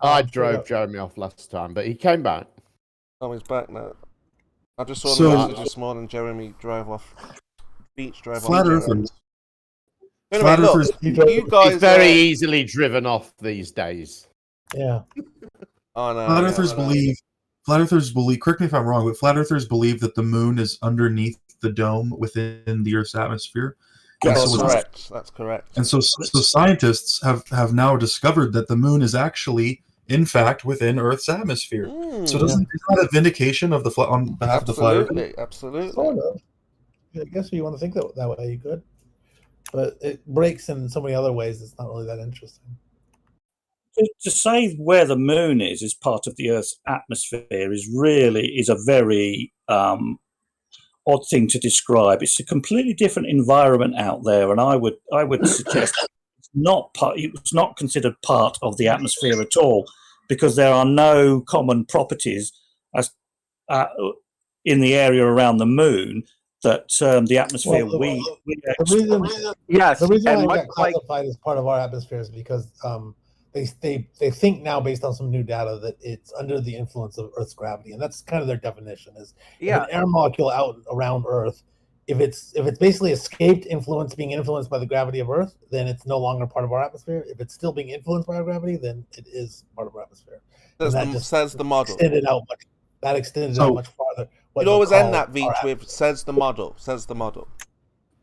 I drove Jeremy off last time, but he came back.
Oh, he's back now. I just saw
So-
the message this morning. Jeremy drove off. Beach drove
Flat
off.
Earthers.
Anyway,
Flat
look,
Earthers.
you guys
He's very easily driven off these days.
Yeah.
Oh, no,
Flat
yeah,
Earthers
I know.
believe. Flat Earthers believe. Correct me if I'm wrong, but Flat Earthers believe that the moon is underneath the dome within the Earth's atmosphere. And
That's
so it's-
correct. That's correct.
And so scientists have now discovered that the moon is actually, in fact, within Earth's atmosphere. So isn't that a vindication of the on behalf of the Flat Earthers?
Absolutely, absolutely.
Sort of. I guess if you want to think that way, you could. But it breaks in so many other ways, it's not really that interesting.
To say where the moon is part of the Earth's atmosphere is a very odd thing to describe. It's a completely different environment out there, and I would suggest it's not considered part of the atmosphere at all, because there are no common properties as in the area around the moon that the atmosphere
Yes,
The reason
and
why it
much
got classified as part of our atmosphere is because they think now, based on some new data, that it's under the influence of Earth's gravity, and that's kind of their definition. Is if an air molecule out around Earth, if it's basically escaped being influenced by the gravity of Earth, then it's no longer part of our atmosphere. If it's still being influenced by our gravity, then it is part of our atmosphere.
Says the model.
Extended out much farther.
You'd always end that Veach with "says the model." Says the model.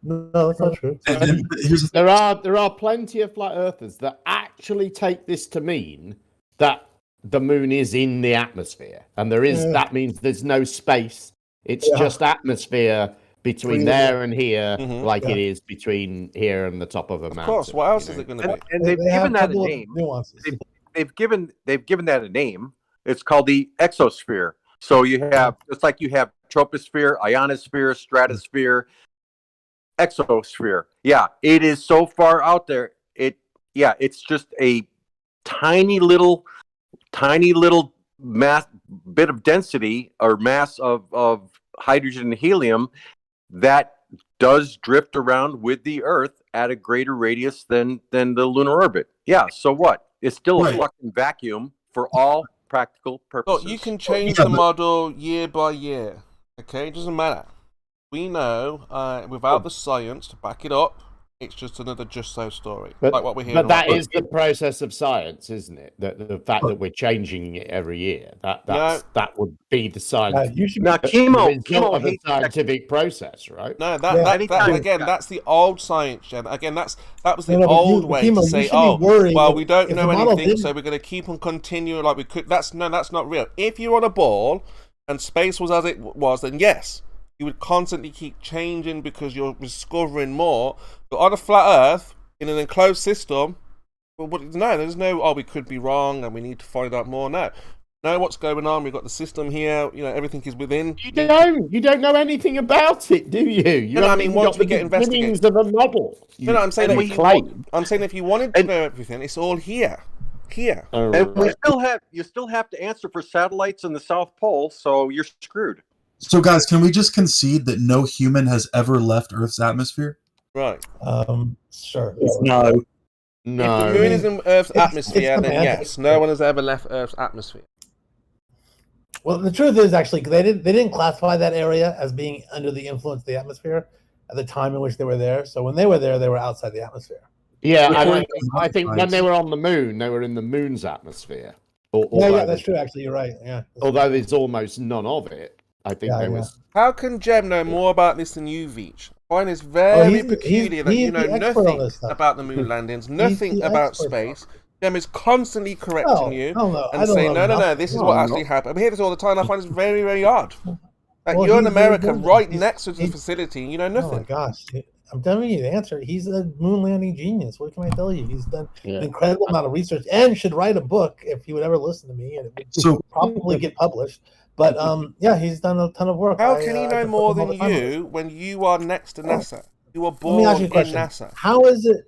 No, that's not true.
There are plenty of flat earthers that actually take this to mean that the moon is in the atmosphere, and that means there's no space. It's just atmosphere between there and here, it is between here and the top of a mountain.
Of course. What else is it going to be?
And they've given that a name. They've given that a name. It's called the exosphere. So you have, just like you have troposphere, ionosphere, stratosphere, exosphere. Yeah, it is so far out there. It's just a tiny little bit of density or mass of hydrogen and helium that does drift around with the Earth at a greater radius than the lunar orbit. Yeah, so what? It's still a fucking vacuum for all practical purposes.
Look, you can change the model year by year. Okay, it doesn't matter. We know without the science to back it up, it's just another just so story, like what we're hearing.
But that is the process of science, isn't it? The fact that we're changing it every year. That would be the science.
Chemo
of a scientific process, right?
No, that's the old science, Jen. Again, that was the old way to say, we don't know anything, so we're going to keep on continuing like we could. That's not real. If you're on a ball and space was as it was, then yes, you would constantly keep changing because you're discovering more. But on a flat Earth, in an enclosed system, there's no, we could be wrong and we need to find out more. No, what's going on? We've got the system here. Everything is within.
You don't know anything about it, do you?
Once we get investigated
of a model.
I'm saying if you wanted to know everything, it's all here.
And you still have to answer for satellites in the South Pole, so you're screwed.
So, guys, can we just concede that no human has ever left Earth's atmosphere?
Right.
Sure.
No.
If the moon is in Earth's atmosphere, then yes, no one has ever left Earth's atmosphere.
Well, the truth is, actually, they didn't classify that area as being under the influence of the atmosphere at the time in which they were there. So when they were there, they were outside the atmosphere.
Yeah, I think when they were on the moon, they were in the moon's atmosphere.
That's true. Actually, you're right. Yeah.
Although there's almost none of it, I think there was.
How can Jem know more about this than you, Veach? I find it's very peculiar that you know nothing about the moon landings, nothing about space. Jem is constantly correcting you and saying, no, this is what actually happened. I hear this all the time. I find it's very, very odd. You're in America, right next to the facility, and you know nothing.
Oh my gosh. I'm telling you the answer. He's a moon landing genius. What can I tell you? He's done an incredible amount of research and should write a book if he would ever listen to me, and it would probably get published. But yeah, he's done a ton of work.
How can he
I
know
defer
more
him all
than
the time on this.
you when you are next to NASA? You were
Let me ask
born
you a
in
question.
NASA.
How is it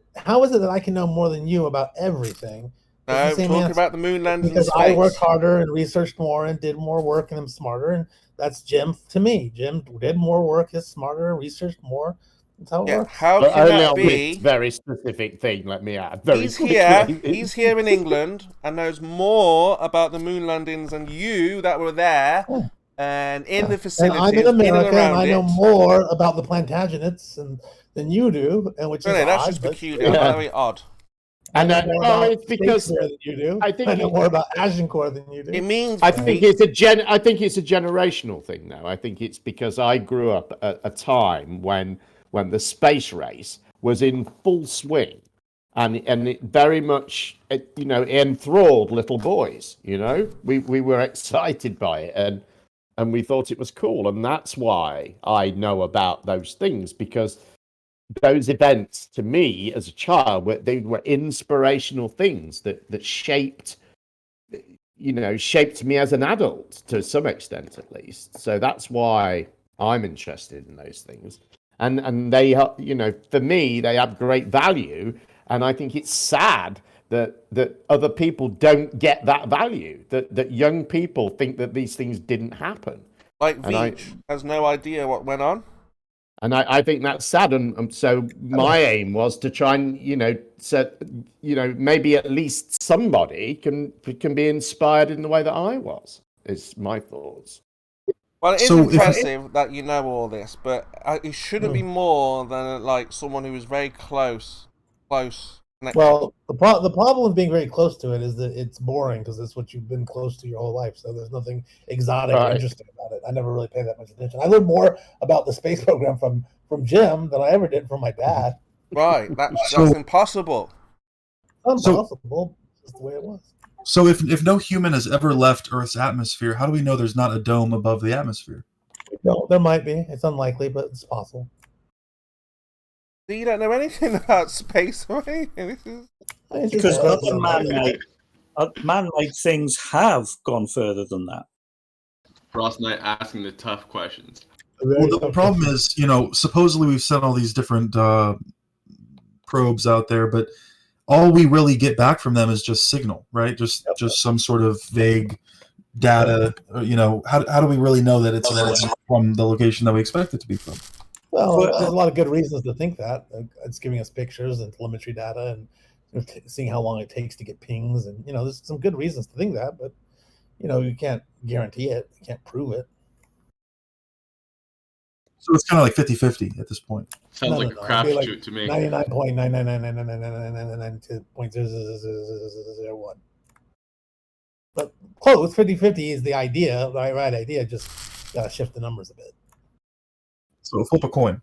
that I can know more than you about everything? It's
No,
the same
talking
answer.
about the moon landings in
Because I worked
space.
harder and researched more and did more work and I'm smarter, and that's Jim to me. Jim did more work, is smarter, researched more. That's how it
Yeah,
works.
how
But
can
only
that
on this
be?
very specific thing, let me add. Very
He's
quickly.
here in England and knows more about the moon landings than you that were there
Yeah.
and in the
And
facilities,
I'm in
in and
America, and
around
I know
it.
more about the Plantagenets than you do, and which is
Really, that's
odd.
just
but
peculiar.
Yeah.
Very odd.
And
I know more
oh,
about
it's because
Shakespeare than you do.
I think
I know more about Agincourt than you do.
It means
I think it's a generational thing now. I think it's because I grew up at a time when the space race was in full swing, and it very much enthralled little boys. We were excited by it, and we thought it was cool, and that's why I know about those things, because those events to me as a child they were inspirational things that shaped me as an adult to some extent, at least. So that's why I'm interested in those things, and they for me they have great value, and I think it's sad that other people don't get that value, that young people think that these things didn't happen.
like Veach has no idea what went on.
And I think that's sad, and so my aim was to try and maybe at least somebody can be inspired in the way that I was. Is my thoughts.
Well, it is
So
impressive that you know all this, but it shouldn't be more than like someone who is very close connection.
Well, the problem with being very close to it is that it's boring because it's what you've been close to your whole life. So there's nothing exotic or interesting about it. I never really paid that much attention. I learned more about the space program from Jim than I ever did from my dad.
Right, that's impossible.
Impossible. It's just the way it was.
So if no human has ever left Earth's atmosphere, how do we know there's not a dome above the atmosphere?
No, there might be. It's unlikely, but it's possible.
So you don't know anything about space or anything. This is
because other man-made things have gone further than that.
Frost Knight asking the tough questions.
Well, the problem is, supposedly we've sent all these different probes out there, but all we really get back from them is just signal, right? Just some sort of vague data. How do we really know that it's from the location that we expect it to be from?
Well, there's a lot of good reasons to think that. It's giving us pictures and telemetry data and seeing how long it takes to get pings. And, there's some good reasons to think that, but, you can't guarantee it. You can't prove it.
So it's kind of like 50-50 at this point.
Sounds like a crapshoot to me.
99.9999999.00001. But close, 50-50 is the idea, the right idea. Just got to shift the numbers a bit.
So flip a coin.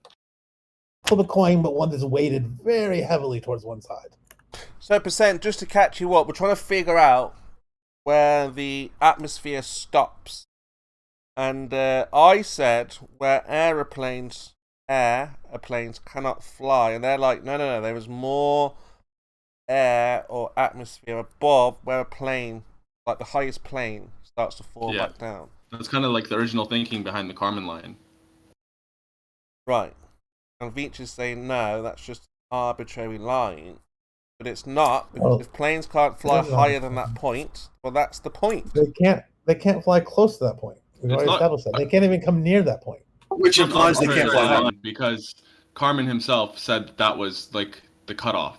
Flip a coin, but one that's weighted very heavily towards one side.
So, percent, just to catch you up, we're trying to figure out where the atmosphere stops. And I said where airplanes cannot fly. And they're like, no, there is more air or atmosphere above where a plane, like the highest plane, starts to fall back down.
That's kind of like the original thinking behind the Kármán line.
Right. And Veach is saying, no, that's just an arbitrary line. But it's not, because if planes can't fly higher than that point, well, that's the point.
They can't fly close to that point. We've already established that. They can't even come near that point.
Which implies they can't fly high. Because Kármán himself said that was like the cutoff.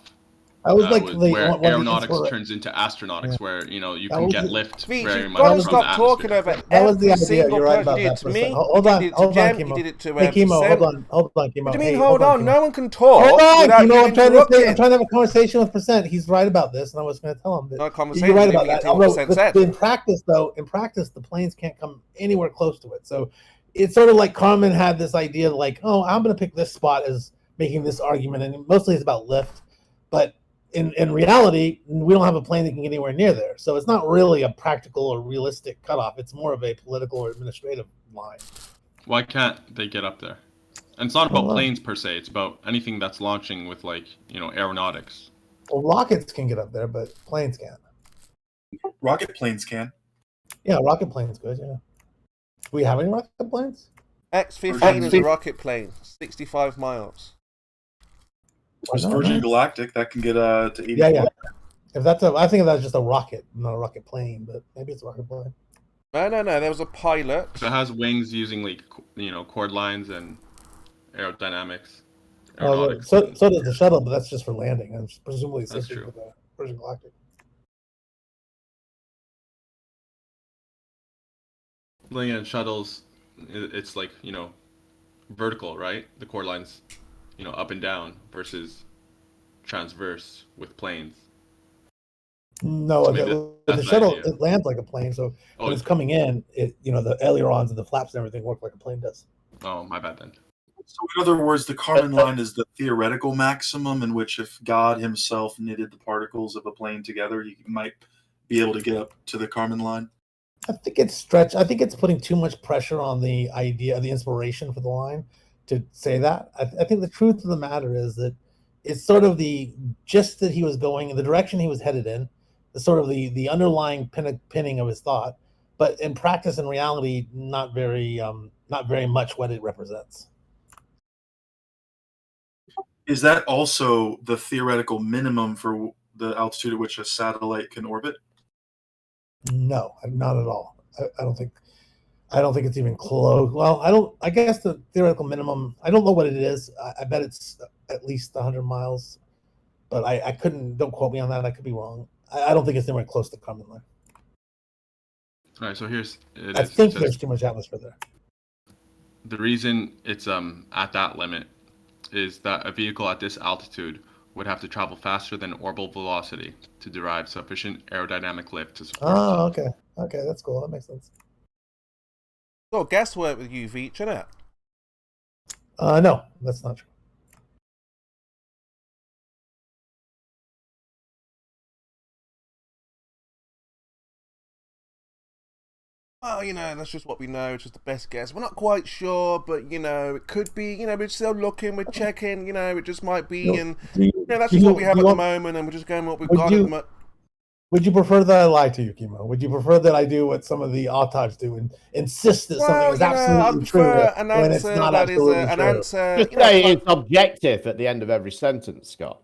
That was
where aeronautics turns into astronautics, where you can get lift very much from the
stop talking over
that was the
every
idea.
single
You're right
person.
about
You did
that.
it to me.
Hold on,
you did it to Jem.
Chemo.
You did it to
Hey, Chemo, hold on, Chemo.
What do you mean,
Hey,
hold on?
Chemo.
No one can talk.
Hold on,
Chemo.
I'm trying to have a conversation with Percent. He's right about this, and I was going to tell him that
no conversation.
you're right about that.
But
in practice, the planes can't come anywhere close to it. So it's sort of like Kármán had this idea, like, I'm going to pick this spot as making this argument, and mostly it's about lift, but in reality, we don't have a plane that can get anywhere near there. So it's not really a practical or realistic cutoff. It's more of a political or administrative line.
Why can't they get up there? And it's not about planes per se. It's about anything that's launching with, aeronautics.
Well, rockets can get up there, but planes can't.
Rocket planes can.
Yeah, rocket planes could, yeah. Do we have any rocket planes?
X-15 is a rocket plane, 65 miles.
There's Virgin Galactic that can get to 80.
Yeah. If that's I think that's just a rocket, not a rocket plane, but maybe it's a rocket plane.
No. There was a pilot.
So it has wings using cord lines and aerodynamics.
Oh, so does the shuttle, but that's just for landing. And presumably
That's true.
With Virgin Galactic.
Looking at shuttles, it's like vertical, right? The cord lines, up and down versus transverse with planes.
No,
So
the shuttle it lands like a plane. So when it's coming in, the ailerons and the flaps and everything work like a plane does.
Oh, my bad then.
So in other words, the Kármán line is the theoretical maximum in which if God himself knitted the particles of a plane together, he might be able to get up to the Kármán line.
I think it's stretched. I think it's putting too much pressure on the idea, the inspiration for the line to say that. I think the truth of the matter is that it's sort of the gist that he was going in, the direction he was headed in, the sort of the underlying pinning of his thought, but in practice and reality, not very much what it represents.
Is that also the theoretical minimum for the altitude at which a satellite can orbit?
No, not at all. I don't think it's even close. Well, I guess the theoretical minimum, I don't know what it is. I bet it's at least 100 miles, but I couldn't, don't quote me on that. I could be wrong. I don't think it's anywhere close to the Kármán line.
All right, so
I think there's too much atmosphere there.
The reason it's at that limit is that a vehicle at this altitude would have to travel faster than orbital velocity to derive sufficient aerodynamic lift to support itself.
Okay, that's cool. That makes sense.
So guesswork with you, Veach, isn't it?
No, that's not true.
Well, that's just what we know. It's just the best guess. We're not quite sure, but it could be. We're still looking. We're checking. It just might be, and that's just what we have at the moment, and we're just going with what we've got at the moment.
Would you prefer that I lie to you, Kimo? Would you prefer that I do what some of the autors do and insist that something is absolutely true when it's not absolutely true?
Just say it's objective at the end of every sentence, Scott.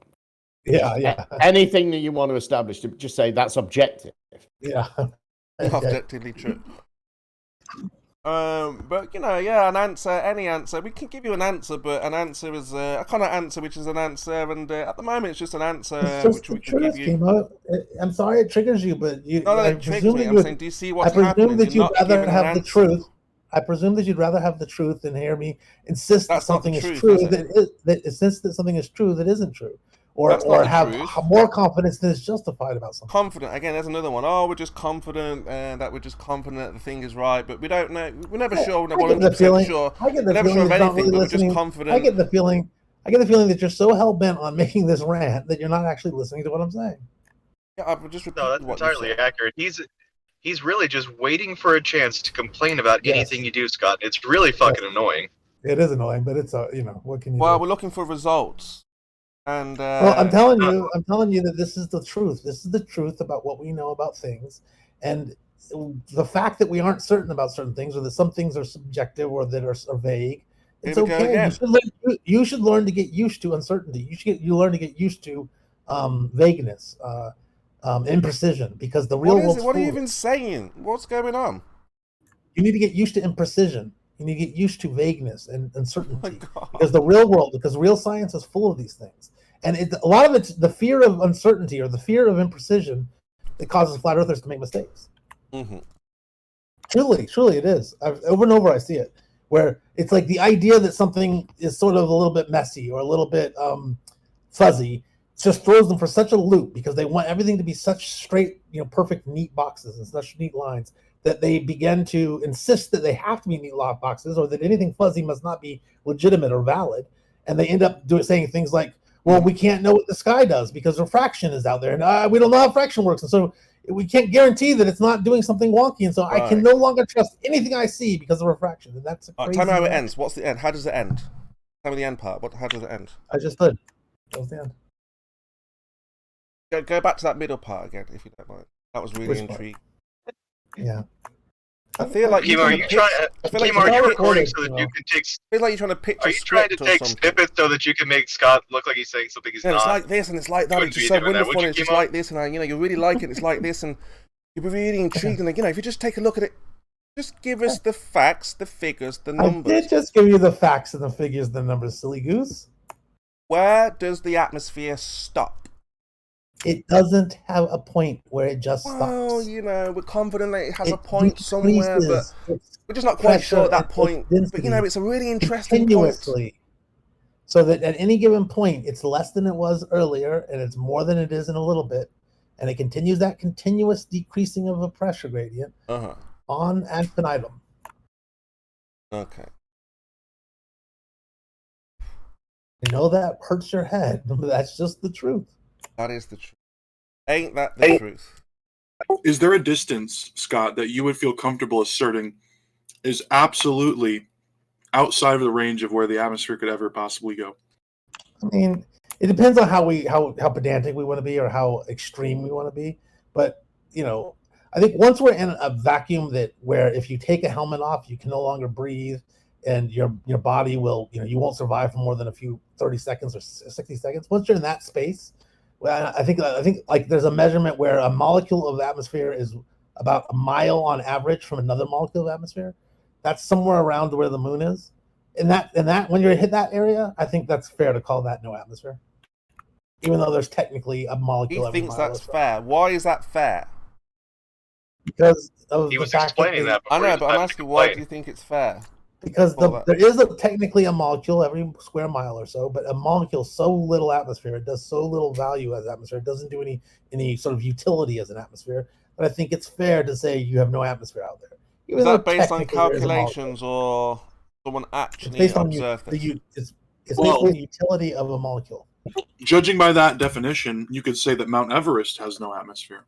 Yeah.
Anything that you want to establish, just say that's objective.
Yeah.
Objectively true. But an answer, any answer. We can give you an answer, but an answer is a kind of answer which is an answer, and at the moment it's just an answer which we can give you.
I'm sorry it triggers you, but you.
No, it triggers me. I'm saying, do you see what's happening?
I presume that you'd rather have the truth. I presume that you'd rather have the truth than hear me insist that something is true that something is true that isn't true. Or have more confidence than is justified about something.
Confident. Again, there's another one. Oh, we're just confident that we're just confident that the thing is right, but we don't know. We're never sure. We're never 100% sure. We're never sure of anything, but we're just confident.
I get the feeling that you're so hell-bent on making this rant that you're not actually listening to what I'm saying.
Yeah, I've just repeated
that's entirely accurate. He's really just waiting for a chance to complain about anything you do, Scott. It's really fucking annoying.
It is annoying, but it's what can you do?
Well, we're looking for results. And
well, I'm telling you that this is the truth. This is the truth about what we know about things, and the fact that we aren't certain about certain things, or that some things are subjective or that are vague. It's okay. You should learn to get used to uncertainty. You learn to get used to vagueness, imprecision, because the real world.
What are you even saying? What's going on?
You need to get used to imprecision. You need to get used to vagueness and uncertainty, because the real world, because real science is full of these things. And a lot of it's the fear of uncertainty or the fear of imprecision that causes flat earthers to make mistakes.
Mm-hmm.
Truly it is. Over and over I see it, where it's like the idea that something is sort of a little bit messy or a little bit fuzzy just throws them for such a loop, because they want everything to be such straight, perfect, neat boxes and such neat lines, that they begin to insist that they have to be neat lock boxes, or that anything fuzzy must not be legitimate or valid. And they end up saying things like, well, we can't know what the sky does because refraction is out there, and we don't know how fraction works. And so we can't guarantee that it's not doing something wonky. And so I can no longer trust anything I see because of refraction. And that's crazy.
Tell me how it ends. What's the end? How does it end? Tell me the end part. How does it end?
I just did. That was the end.
Go back to that middle part again, if you don't mind. That was really intriguing.
Yeah.
I feel like
Kimo, are you trying to? Kimo, are you recording so that you can take?
I feel like you're trying to picture.
Are you trying to take snippets so that you can make Scott look like he's saying something he's not?
It's like this and it's like that. It's just so wonderful. And it's just like this, and you really like it. It's like this, and you'll be really intrigued. And if you just take a look at it, just give us the facts, the figures, the numbers.
I did just give you the facts and the figures, the numbers, silly goose.
Where does the atmosphere stop?
It doesn't have a point where it just stops.
Well, we're confident that it has a point somewhere, but we're just not quite sure at that point. But it's a really interesting
continuously, so that at any given point, it's less than it was earlier, and it's more than it is in a little bit, and it continues that continuous decreasing of a pressure gradient on ad infinitum.
Okay.
I know that hurts your head, but that's just the truth.
That is the truth. Ain't that the truth?
Is there a distance, Scott, that you would feel comfortable asserting is absolutely outside of the range of where the atmosphere could ever possibly go?
I mean, it depends on how pedantic we want to be or how extreme we want to be. But I think once we're in a vacuum where if you take a helmet off, you can no longer breathe, and your body will you won't survive for more than a few 30 seconds or 60 seconds. Once you're in that space. Well, I think like there's a measurement where a molecule of atmosphere is about a mile on average from another molecule of atmosphere. That's somewhere around where the moon is. And that when you hit that area, I think that's fair to call that no atmosphere. Even though there's technically a molecule.
He thinks that's fair. Why is that fair?
Because of
he
the
was
fact
explaining that.
I know, but I'm asking why do you think it's fair?
Because there is technically a molecule every square mile or so, but a molecule so little atmosphere, it does so little value as atmosphere, it doesn't do any sort of utility as an atmosphere. But I think it's fair to say you have no atmosphere out there.
Is that based on calculations or someone actually observed it?
It's based on the utility of a molecule.
Judging by that definition, you could say that Mount Everest has no atmosphere.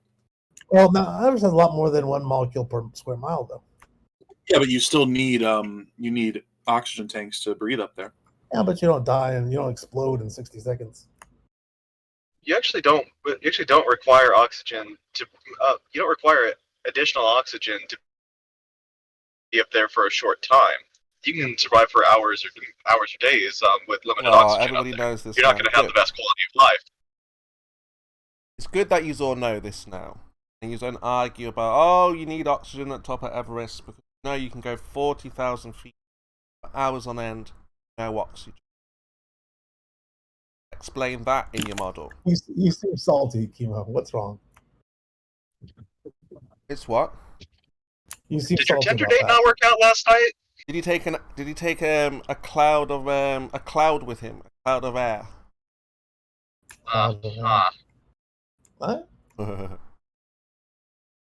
Well, Mount Everest has a lot more than one molecule per square mile, though.
Yeah, but you still need oxygen tanks to breathe up there.
Yeah, but you don't die and you don't explode in 60 seconds.
You actually don't require oxygen to. You don't require additional oxygen to be up there for a short time. You can survive for hours or days with limited oxygen.
Everybody knows this.
You're not going to have the best quality of life.
It's good that you all know this now, and you don't argue about you need oxygen at top of Everest because. No, you can go 40,000 feet for hours on end, no oxygen. Explain that in your model.
You seem salty, Kimo. What's wrong?
It's what?
You seem
Did your
salty
Tinder
about
date not work out last night?
Did he take a cloud with him? A cloud of air?
What?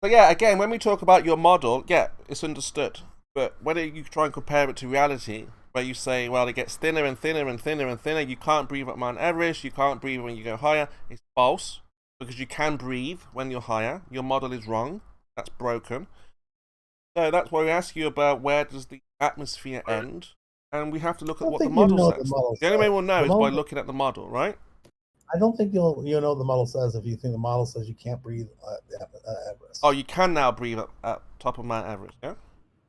So yeah, again, when we talk about your model, yeah, it's understood. But when you try and compare it to reality, where you say, well, it gets thinner and thinner and thinner and thinner, you can't breathe at Mount Everest, you can't breathe when you go higher, it's false. Because you can breathe when you're higher. Your model is wrong. That's broken. So that's why we ask you about where does the atmosphere end, and we have to look at what the model says. The only way we'll know is by looking at the model, right?
I don't think you'll know what the model says if you think the model says you can't breathe at Everest.
Oh, you can now breathe at top of Mount Everest, yeah?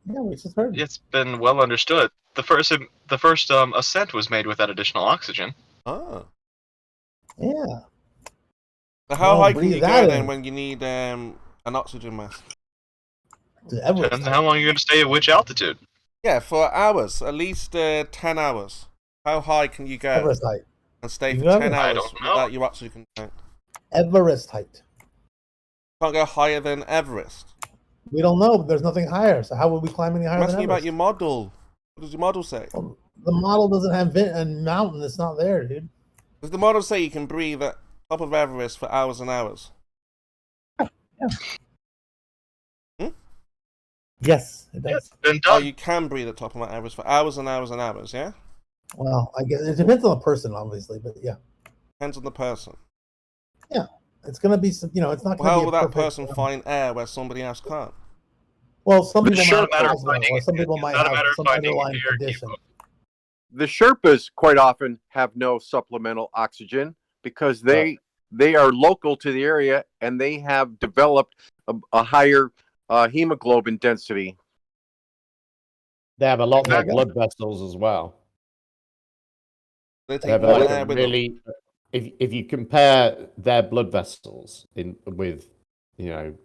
Yeah, we just heard.
It's been well understood. The first ascent was made with that additional oxygen.
Oh.
Yeah.
So how high can you go then when you need an oxygen mask?
Depends on how long you're going to stay at which altitude.
Yeah, for hours, at least 10 hours. How high can you go?
Everest height.
And stay for 10 hours without your oxygen tank?
Everest height.
Can't go higher than Everest.
We don't know. There's nothing higher. So how would we climb any higher than Everest?
I'm asking about your model. What does your model say?
Well, the model doesn't have a mountain. It's not there, dude.
Does the model say you can breathe at top of Everest for hours and hours?
Yeah. Yes, it does.
Oh, you can breathe at top of Mount Everest for hours and hours and hours, yeah?
Well, I guess it depends on the person, obviously, but yeah.
Depends on the person.
Yeah, it's going to be, it's not going to be.
How will that person find air where somebody else can't?
Well, some people might have asthma, or some people might have some underlying condition.
The Sherpas quite often have no supplemental oxygen because they are local to the area and they have developed a higher hemoglobin density
They have a lot more blood vessels as well.
They
They have
more
like
air
a
with them.
really, if you compare their blood vessels with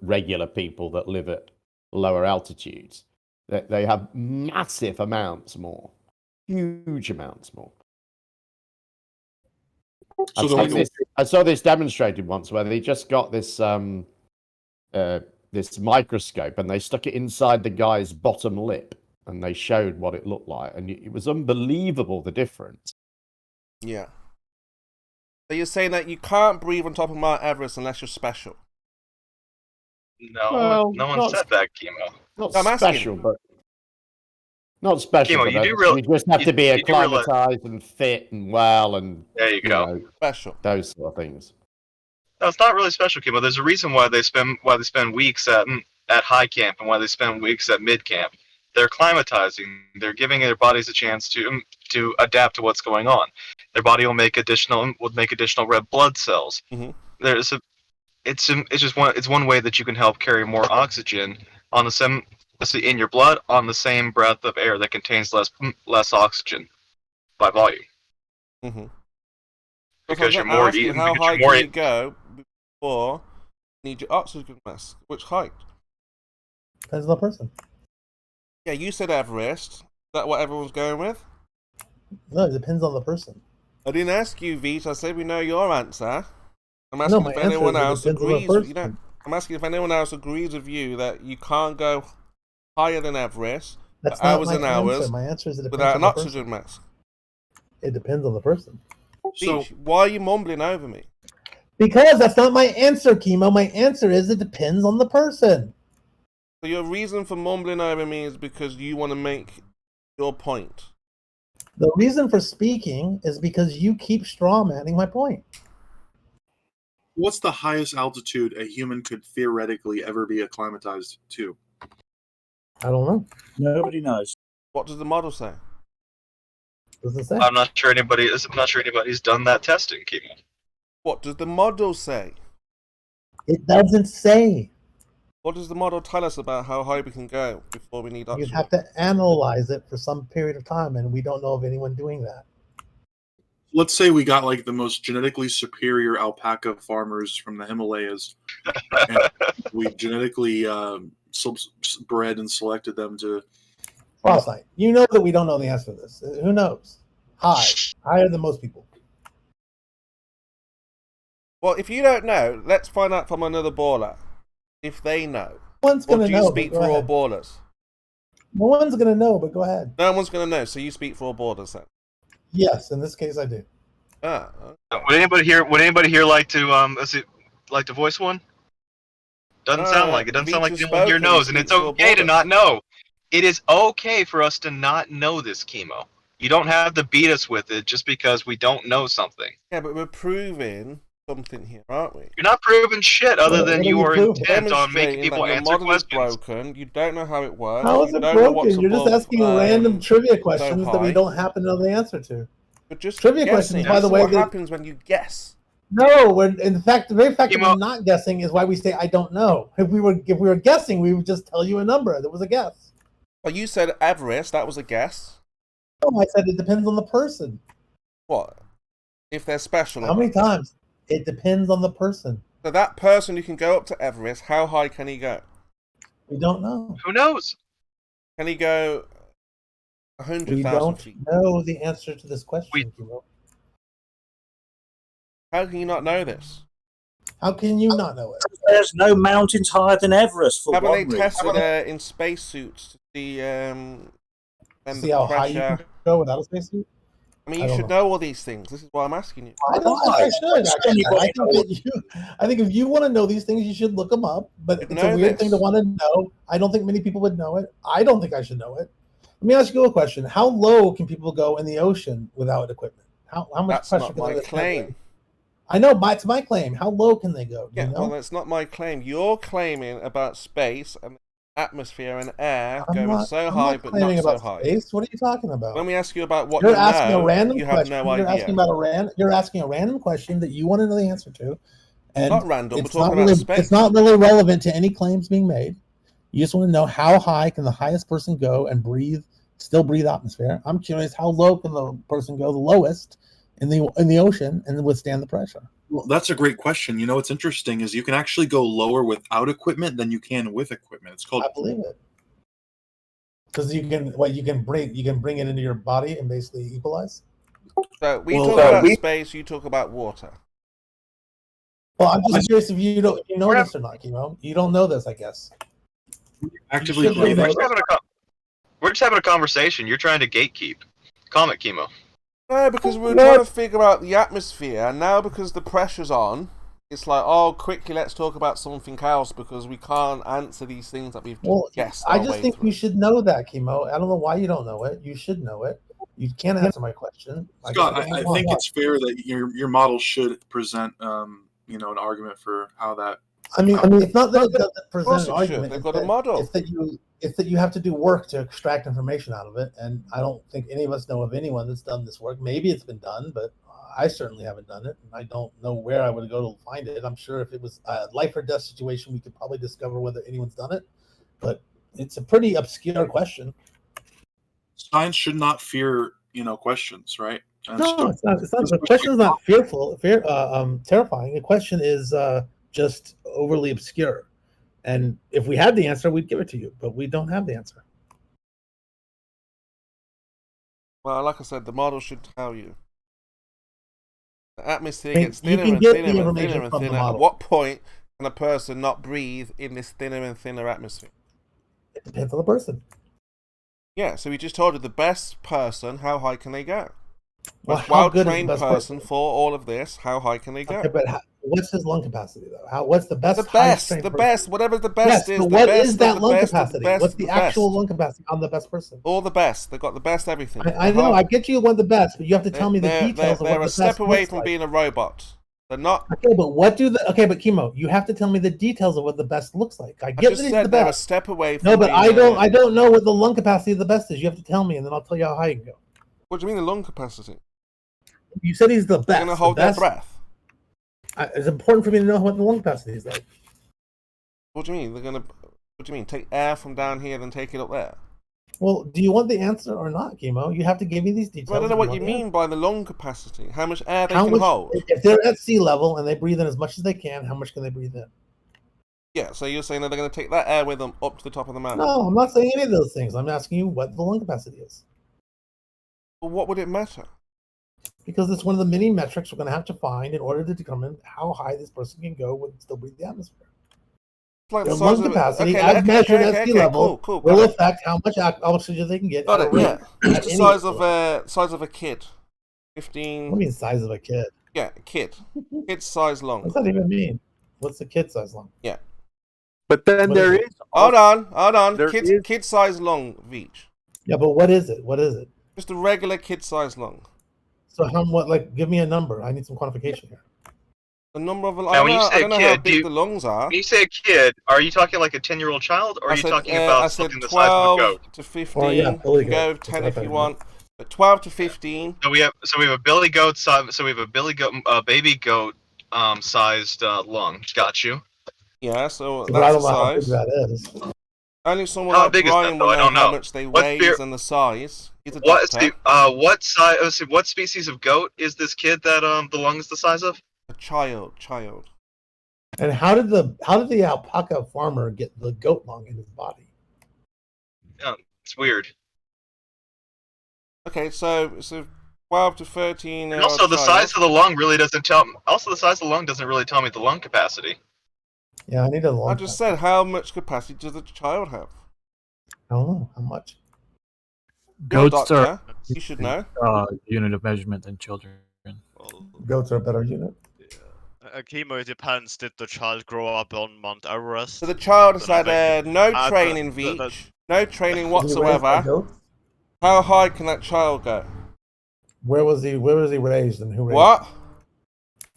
regular people that live at lower altitudes, they have massive amounts more, huge amounts more.
So
I saw this demonstrated once where they just got this this microscope and they stuck it inside the guy's bottom lip and they showed what it looked like, and it was unbelievable the difference.
Yeah. So you're saying that you can't breathe on top of Mount Everest unless you're special?
No,
Well,
no one
not-
said that, Chemo.
Not
I'm asking.
special, but not special.
Chemo,
but
you do real-
you just have to be
you do realize-
acclimatized and fit and well, and
There you go.
Special.
those sort of things.
No, it's not really special, Chemo. There's a reason why they spend weeks at high camp and why they spend weeks at mid camp. They're acclimatizing. They're giving their bodies a chance to adapt to what's going on. Their body will make additional red blood cells.
Mhm.
It's one way that you can help carry more oxygen on in your blood on the same breath of air that contains less oxygen by volume.
Mm-hmm.
Because you're more
asking
eating.
how
Because
high
you're more
can you go before you need your oxygen mask? Which height?
Depends on the person.
Yeah, you said Everest. Is that what everyone's going with?
No, it depends on the person.
I didn't ask you, Veach. I said we know your answer. I'm
No,
asking
my
if
answer
anyone
is it
else
depends on the
agrees.
person.
I'm asking if anyone else agrees with you that you can't go higher than Everest
That's
for
not
hours
my
and
answer.
hours
My answer is it depends
without
on
an
the person.
oxygen mask.
It depends on the person.
So
Veach, why are you mumbling over me?
Because that's not my answer, Chemo. My answer is it depends on the person.
So your reason for mumbling over me is because you want to make your point.
The reason for speaking is because you keep strawmanning my point.
what's the highest altitude a human could theoretically ever be acclimatized to?
I don't know.
Nobody knows.
What does the model say?
Doesn't say.
I'm not sure anybody's done that testing, Chemo.
What does the model say?
It doesn't say.
What does the model tell us about how high we can go before we need oxygen?
You'd have to analyze it for some period of time, and we don't know of anyone doing that.
Let's say we got like the most genetically superior alpaca farmers from the Himalayas, and we genetically bred and selected them to.
Frostlight, you know that we don't know the answer to this. Who knows? Higher than most people.
Well, if you don't know, let's find out from another baller. If they know.
One's
Or
gonna
do you
know.
speak
but go
for all
ahead.
ballers?
No one's gonna know, but go ahead.
No one's going to know, so you speak for all ballers then?
Yes, in this case, I do.
Ah, okay.
Would anybody here like to voice one? Doesn't sound like it. Doesn't sound like
Veach has
anyone here
spoken, he
knows, and it's
speaks for all
okay to
ballers.
not know. It is okay for us to not know this, Chemo. You don't have to beat us with it just because we don't know something.
Yeah, but we're proving something here, aren't we?
You're not proving shit other than you are intent on making
Demonstrating
people
that your
answer
model is
questions.
broken. You don't know how it works.
How is
you
it
don't know what's
broken? You're just
above,
asking random trivia
so
questions that we
high.
don't happen to know the answer to.
But just
Trivia
guessing.
questions, by the
This is
way,
what
that-
happens when you guess.
No, in fact, the very fact that
Chemo-
we're not guessing is why we say I don't know. If we were guessing, we would just tell you a number. That was a guess.
Well, you said Everest. That was a guess.
No, I said it depends on the person.
What? If they're special.
How
or
many
not.
times? It depends on the person.
So that person who can go up to Everest, how high can he go?
We don't know.
Who knows?
Can he go
We
100,000
don't
feet?
know the answer to this question. Kimo.
How can you not know this?
How can you not know it?
There's no mountains higher than Everest for
Haven't
one
they
reason.
tested in spacesuits to see when
See
the
how high you
pressure?
can go without a spacesuit?
I mean,
I
you
don't
should know all these things. This is why I'm asking you.
I don't think I should. Actually,
Anybody
I think if you want to know these things, you should look them up. But
Should
it's a
know
weird
this.
thing to want to know. I don't think many people would know it. I don't think I should know it. Let me ask you a question: how low can people go in the ocean without equipment? How much
That's
pressure
not
can
my
they
claim.
I know, but it's my claim. How low can they go? Do
Yeah,
you know?
well, that's not my claim. You're claiming about space and atmosphere and air
I'm
going
not,
so
I'm
high,
not
but
claiming
not so
about
high.
space. What are you talking about?
When we ask you about what
You're
you
asking
know,
a random
you have
question.
no
You're
idea.
asking about you're asking a random question that you want to know the answer to, and
Not random, we're
it's
talking
not
about
really
space.
it's not really relevant to any claims being made. You just want to know how high can the highest person go and breathe still breathe atmosphere. I'm curious, how low can the person go the lowest in the ocean and withstand the pressure?
Well, that's a great question. You know, what's interesting is you can actually go lower without equipment than you can with equipment. It's called.
I believe it. Because you can bring it into your body and basically equalize.
So we talk about space, you talk about water.
Well, I'm just curious if you know this or not, Chemo. You don't know this, I guess.
Actively
we're just having a conversation. You're trying to gatekeep. Calm it, Chemo.
No, because we're trying to figure out the atmosphere, and now because the pressure's on, it's like, oh, quickly, let's talk about something else because we can't answer these things that we've guessed.
I just think you should know that, Chemo. I don't know why you don't know it. You should know it. You can't answer my question.
Scott, I think it's fair that your model should present, an argument for how that.
I mean, it's not that it doesn't present an argument.
They've got a model.
It's that you have to do work to extract information out of it, and I don't think any of us know of anyone that's done this work. Maybe it's been done, but I certainly haven't done it, and I don't know where I would go to find it. I'm sure if it was a life or death situation, we could probably discover whether anyone's done it, but it's a pretty obscure question.
Science should not fear, questions, right?
No, it's not. The question is not terrifying. The question is just overly obscure. And if we had the answer, we'd give it to you, but we don't have the answer.
Well, like I said, the model should tell you. The atmosphere gets thinner and thinner and thinner and thinner. At what point can a person not breathe in this thinner and thinner atmosphere?
It depends on the person.
Yeah, so we just told you the best person, how high can they go?
Well,
well-trained person for all of this, how high can they go?
Okay, but what's his lung capacity though? What's the best?
The best, whatever the best is.
But what is that lung capacity? What's the actual lung capacity on the best person?
All the best. They've got the best everything.
I know. I get you want the best, but you have to tell me the details of what the best looks like.
They're a step away from being a robot. They're not.
Okay, but what do the? Okay, but Chemo, you have to tell me the details of what the best looks like. I get that it's the best.
They're a step away from.
No, but I don't know what the lung capacity of the best is. You have to tell me, and then I'll tell you how high you can go.
What do you mean the lung capacity?
You said he's the best.
They're gonna hold their breath.
It's important for me to know what the lung capacity is like.
What do you mean? What do you mean? Take air from down here, then take it up there?
Well, do you want the answer or not, Chemo? You have to give me these details.
Well, I don't know what you mean by the lung capacity. How much air they can hold?
If they're at sea level and they breathe in as much as they can, how much can they breathe in?
Yeah, so you're saying that they're going to take that air with them up to the top of the mountain?
No, I'm not saying any of those things. I'm asking you what the lung capacity is.
Well, what would it matter?
Because it's one of the many metrics we're going to have to find in order to determine how high this person can go and still breathe the atmosphere.
Like
the lung capacity, as measured at sea level, will affect how much oxygen they can get.
Got it, yeah. It's the size of a kid. 15...
What do you mean size of a kid?
Yeah, kid. Kid size lung.
What's that even mean? What's the kid size lung?
Yeah.
But then there is...
Hold on. Kid size lung, Veach.
Yeah, but what is it? What is it?
Just a regular kid size lung.
So give me a number. I need some quantification here.
The number of...
Now, when you say
I don't know how big the lungs are.
When you say a kid, are you talking like a 10-year-old child, or are you talking about something the size of a goat?
12 to 15. You can go 10 if you want. But 12 to 15.
So we have a billy goat size. So we have a baby goat sized lung. Got you.
Yeah. So that's the size.
How big that is.
Only someone like Brian will know how much they weigh and the size. He's a doctor.
What species of goat is this kid that the lung is the size of?
A child.
And how did the alpaca farmer get the goat lung in his body?
Yeah, it's weird.
Okay, so 12 to 13.
And also, the size of the lung really doesn't tell. Also, the size of the lung doesn't really tell me the lung capacity.
Yeah, I need a lung.
I just said, how much capacity does the child have?
I don't know how much.
Goats are. You should know.
Unit of measurement than children.
Goats are a better unit.
Chemo, it depends. Did the child grow up on Mount Everest?
So the child has had no training, Veach. No training whatsoever. How high can that child go?
Where was he raised and who raised
what?
him?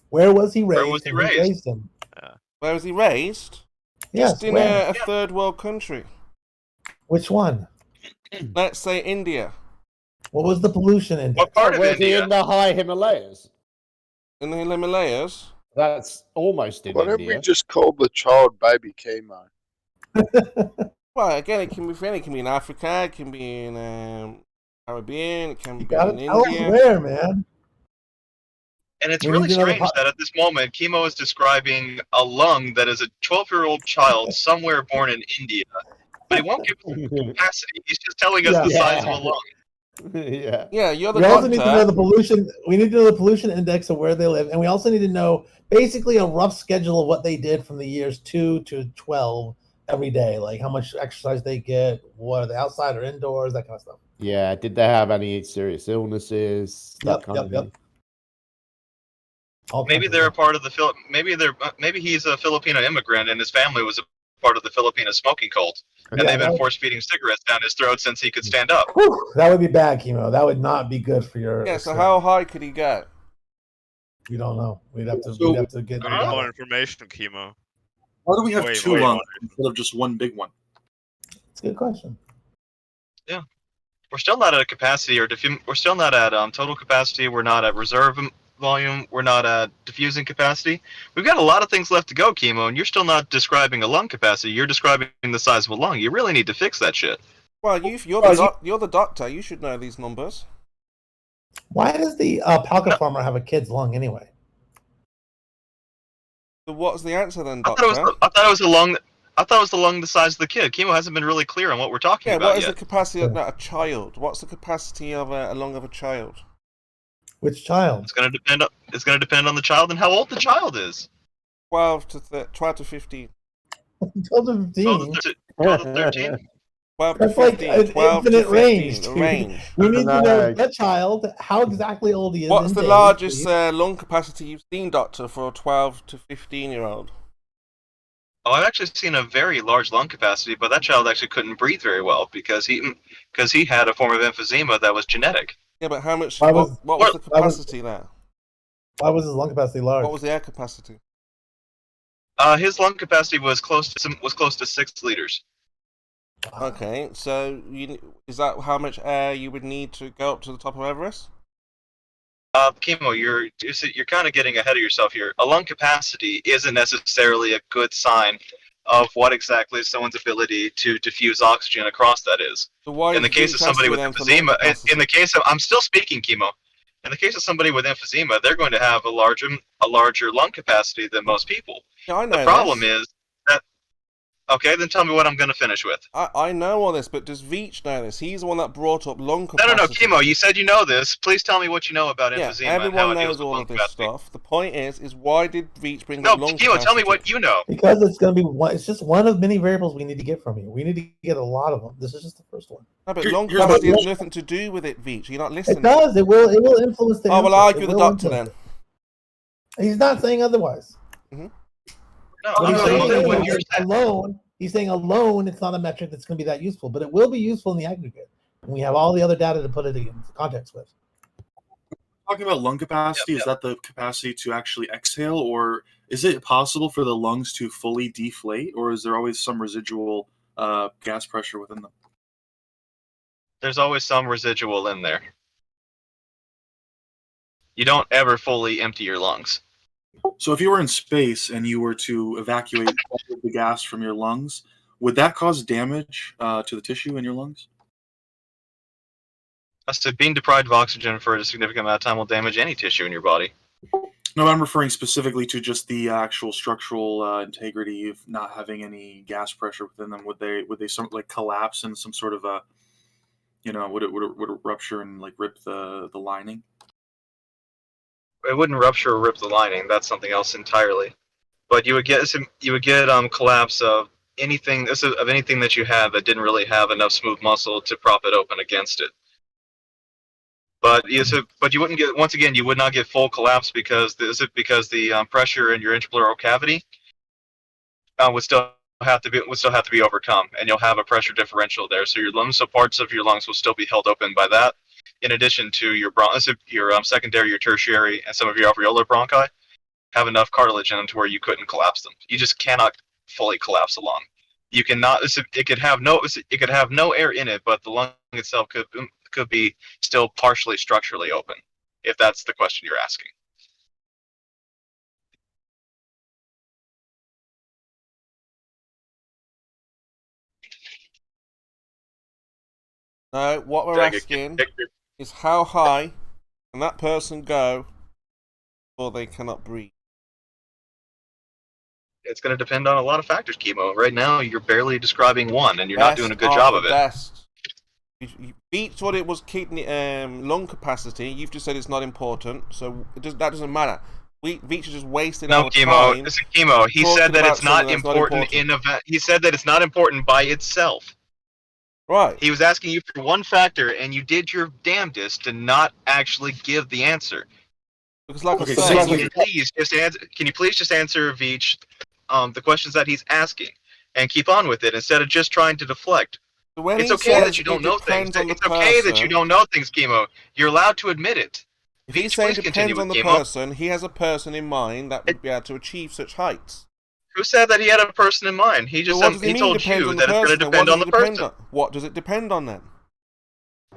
Where was he raised?
Where was he raised?
Who raised him?
Where was he raised?
Yes,
just in a third world country.
Which one?
Let's say India.
What was the pollution index?
What part of
Was
India?
he in the high Himalayas?
In the Himalayas?
That's almost in
Why don't
India.
we just call the child baby chemo?
Well, again, it can be for any. It can be in Africa. It can be in Caribbean. It can
You
be
gotta
in
tell us
India.
where, man.
And it's
We
really
need to know the
strange that at this moment, Chemo is describing a lung that is a 12-year-old child somewhere born in India. But he won't give us the capacity. He's just telling us the size of a lung.
Yeah.
Yeah, you're the
We also need to know
doctor.
the pollution. We need to know the pollution index of where they live, and we also need to know basically a rough schedule of what they did from the years 2 to 12 every day, like how much exercise they get, what are they outside or indoors, that kind of stuff.
Yeah. Did they have any serious illnesses? That kind of thing.
All
Maybe
kinds of
they're a
stuff.
part of the maybe he's a Filipino immigrant and his family was a part of the Filipino smoking cult, and
Yeah,
they've been
that-
force feeding cigarettes down his throat since he could stand up.
Whew, that would be bad, Chemo. That would not be good for your.
Yeah, so how high could he go?
We don't know. We'd have
So-
to get
We need more information, Chemo.
Why do we have
Way
two
more.
lungs instead of just one big one?
It's a good question.
Yeah, we're still not at a capacity we're still not at total capacity. We're not at reserve volume. We're not at diffusing capacity. We've got a lot of things left to go, Chemo, and you're still not describing a lung capacity. You're describing the size of a lung. You really need to fix that shit.
Well, you're the doctor. You should know these numbers.
Why does the palka farmer have a kid's lung anyway?
So what's the answer then,
I
doctor?
thought it was the lung. I thought it was the lung the size of the kid. Chemo hasn't been really clear on what we're talking
Yeah,
about
what is
yet.
the capacity of a child? What's the capacity of a lung of a child?
Which child?
It's going to depend. It's going to depend on the child and how old the child is.
12 to 15.
12 to 15.
12 to 13.
12 to
That's like
15.
an
12 to
infinite
15.
range,
The
dude.
range.
We need to know the child, how exactly old he is.
What's
in
the
days,
largest
please.
lung capacity you've seen, doctor, for a 12 to 15-year-old?
Oh, I've actually seen a very large lung capacity, but that child actually couldn't breathe very well because he had a form of emphysema that was genetic.
Yeah, but how much?
Why
What
was-
was the
why was-
capacity there?
Why was his lung capacity large?
What was the air capacity?
His lung capacity was close to 6 liters.
Okay, so is that how much air you would need to go up to the top of Everest?
Chemo, you're kind of getting ahead of yourself here. A lung capacity isn't necessarily a good sign of what exactly someone's ability to diffuse oxygen across that is.
So why
In the
is
case of somebody with
them for lung
emphysema,
capacity?
in the case of I'm still speaking, Chemo. In the case of somebody with emphysema, they're going to have a larger lung capacity than most people.
Yeah, I know
The problem
this.
is that. Okay, then tell me what I'm going to finish with.
I know all this, but does Veach know this? He's the one that brought up lung
No,
capacity.
Chemo. You said you know this. Please tell me what you know about
Yeah,
emphysema and how
everyone
it deals
knows
with
all
lung
of this
capacity.
stuff. The point is why did Veach bring
No,
up lung
Chemo,
capacity?
tell me what you know.
Because it's going to be one. It's just one of many variables we need to get from you. We need to get a lot of them. This is just the first one.
No, but
Here-
lung
here's what-
capacity has nothing to do with it, Veach. You're not listening.
It does. It will. It will influence the.
Oh, well,
answer.
argue
It
with the
will
doctor
influence
then.
it. He's not saying otherwise.
No,
What
I'm
he's
saying
saying
that what
is
you're saying.
alone. He's saying alone, it's not a metric that's going to be that useful, but it will be useful in the aggregate. And we have all the other data to put it in context with.
Talking about lung capacity, is that the capacity to actually exhale, or is it possible for the lungs to fully deflate, or is there always some residual gas pressure within them?
There's always some residual in there. You don't ever fully empty your lungs.
So if you were in space and you were to evacuate all of the gas from your lungs, would that cause damage to the tissue in your lungs?
So being deprived of oxygen for a significant amount of time will damage any tissue in your body.
No, I'm referring specifically to just the actual structural integrity of not having any gas pressure within them. Would they some like collapse in some sort of a, would it rupture and like rip the lining?
It wouldn't rupture or rip the lining. That's something else entirely. But you would get collapse of anything that you had that didn't really have enough smooth muscle to prop it open against it. But you wouldn't get, once again, you would not get full collapse because the pressure in your intrapleural cavity would still have to be overcome, and you'll have a pressure differential there. So parts of your lungs will still be held open by that. In addition to your secondary, your tertiary, and some of your alveolar bronchi have enough cartilage in them to where you couldn't collapse them. You just cannot fully collapse a lung. You cannot. It could have no air in it, but the lung itself could be still partially structurally open, if that's the question you're asking.
No, what we're
Like,
asking is how high can that person go before they cannot breathe?
it's going to depend on a lot of factors, Chemo. Right now, you're barely describing one, and you're not doing a good job of it.
Best. Beats what it was kidney lung capacity. You've just said it's not important, so that doesn't matter. Veach is just wasting our time.
No, Chemo. He said that it's not important in a. He said that it's not important by itself.
Right.
He was asking you for one factor, and you did your damnedest to not actually give the answer.
Because, like I
can
said,
you please just answer Veach the questions that he's asking, and keep on with it instead of just trying to deflect. It's okay that you don't know things. It's okay that you don't know things, Chemo. You're allowed to admit it.
If he's saying depends on the person, he has a person in mind that would be able to achieve such heights.
Who said that he had a person in mind? He just said, he told you that it's going to depend on the person.
What does it depend on then?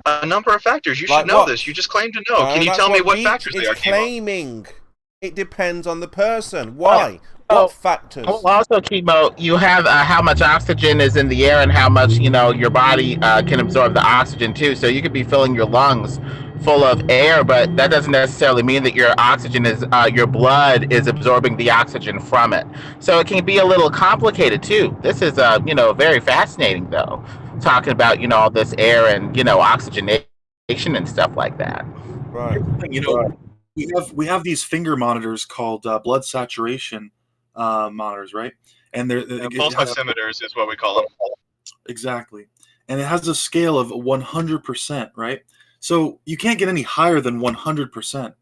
A number of factors. You should know this. You just claim to know. Can you tell me what factors they are,
claiming? It depends on the person. Why? What factors?
Also, Chemo, you have how much oxygen is in the air and how much, your body can absorb the oxygen too. So you could be filling your lungs full of air, but that doesn't necessarily mean that your oxygen is, your blood is absorbing the oxygen from it. So it can be a little complicated too. This is, very fascinating though, talking about, all this air and, oxygenation and stuff like that.
Right.
We have these finger monitors called blood saturation monitors, right? And they're
pulse oximeters is what we call them.
Exactly. And it has a scale of 100%, right? So you can't get any higher than 100%.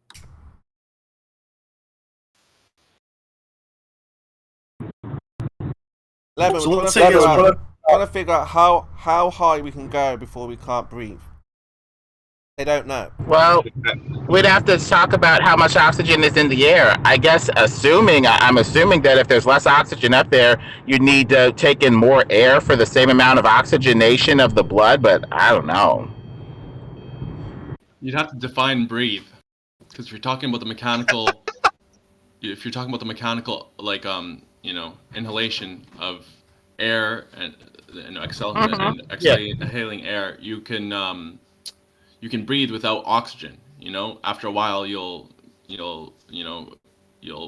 Lemon,
So
we're
let's
trying
say
to figure out how high we can go before we can't breathe. They don't know.
Well, we'd have to talk about how much oxygen is in the air. I guess I'm assuming that if there's less oxygen up there, you need to take in more air for the same amount of oxygenation of the blood, but I don't know.
You'd have to define breathe, because if you're talking about the mechanical, like inhalation of air and exhaling air, you can breathe without oxygen. After a while you'll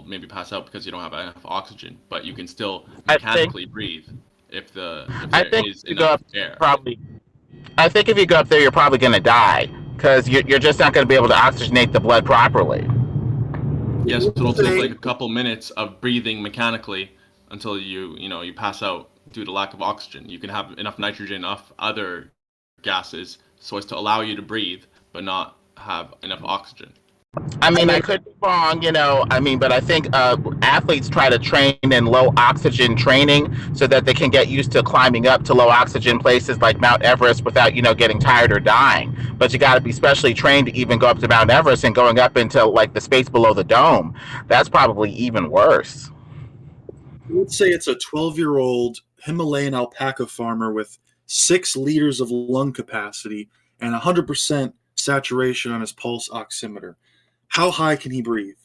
maybe pass out because you don't have enough oxygen, but you can still mechanically breathe if there is enough air.
I think if you go up there, you're probably going to die because you're just not going to be able to oxygenate the blood properly.
Yes, it'll take like a couple minutes of breathing mechanically until you pass out due to lack of oxygen. You can have enough nitrogen, enough other gases so as to allow you to breathe, but not have enough oxygen.
I mean, I could be wrong, but I think athletes try to train in low oxygen training so that they can get used to climbing up to low oxygen places like Mount Everest without, getting tired or dying. But you got to be specially trained to even go up to Mount Everest, and going up into like the space below the dome. That's probably even worse.
Let's say it's a 12-year-old Himalayan alpaca farmer with 6 liters of lung capacity and 100% saturation on his pulse oximeter. How high can he breathe?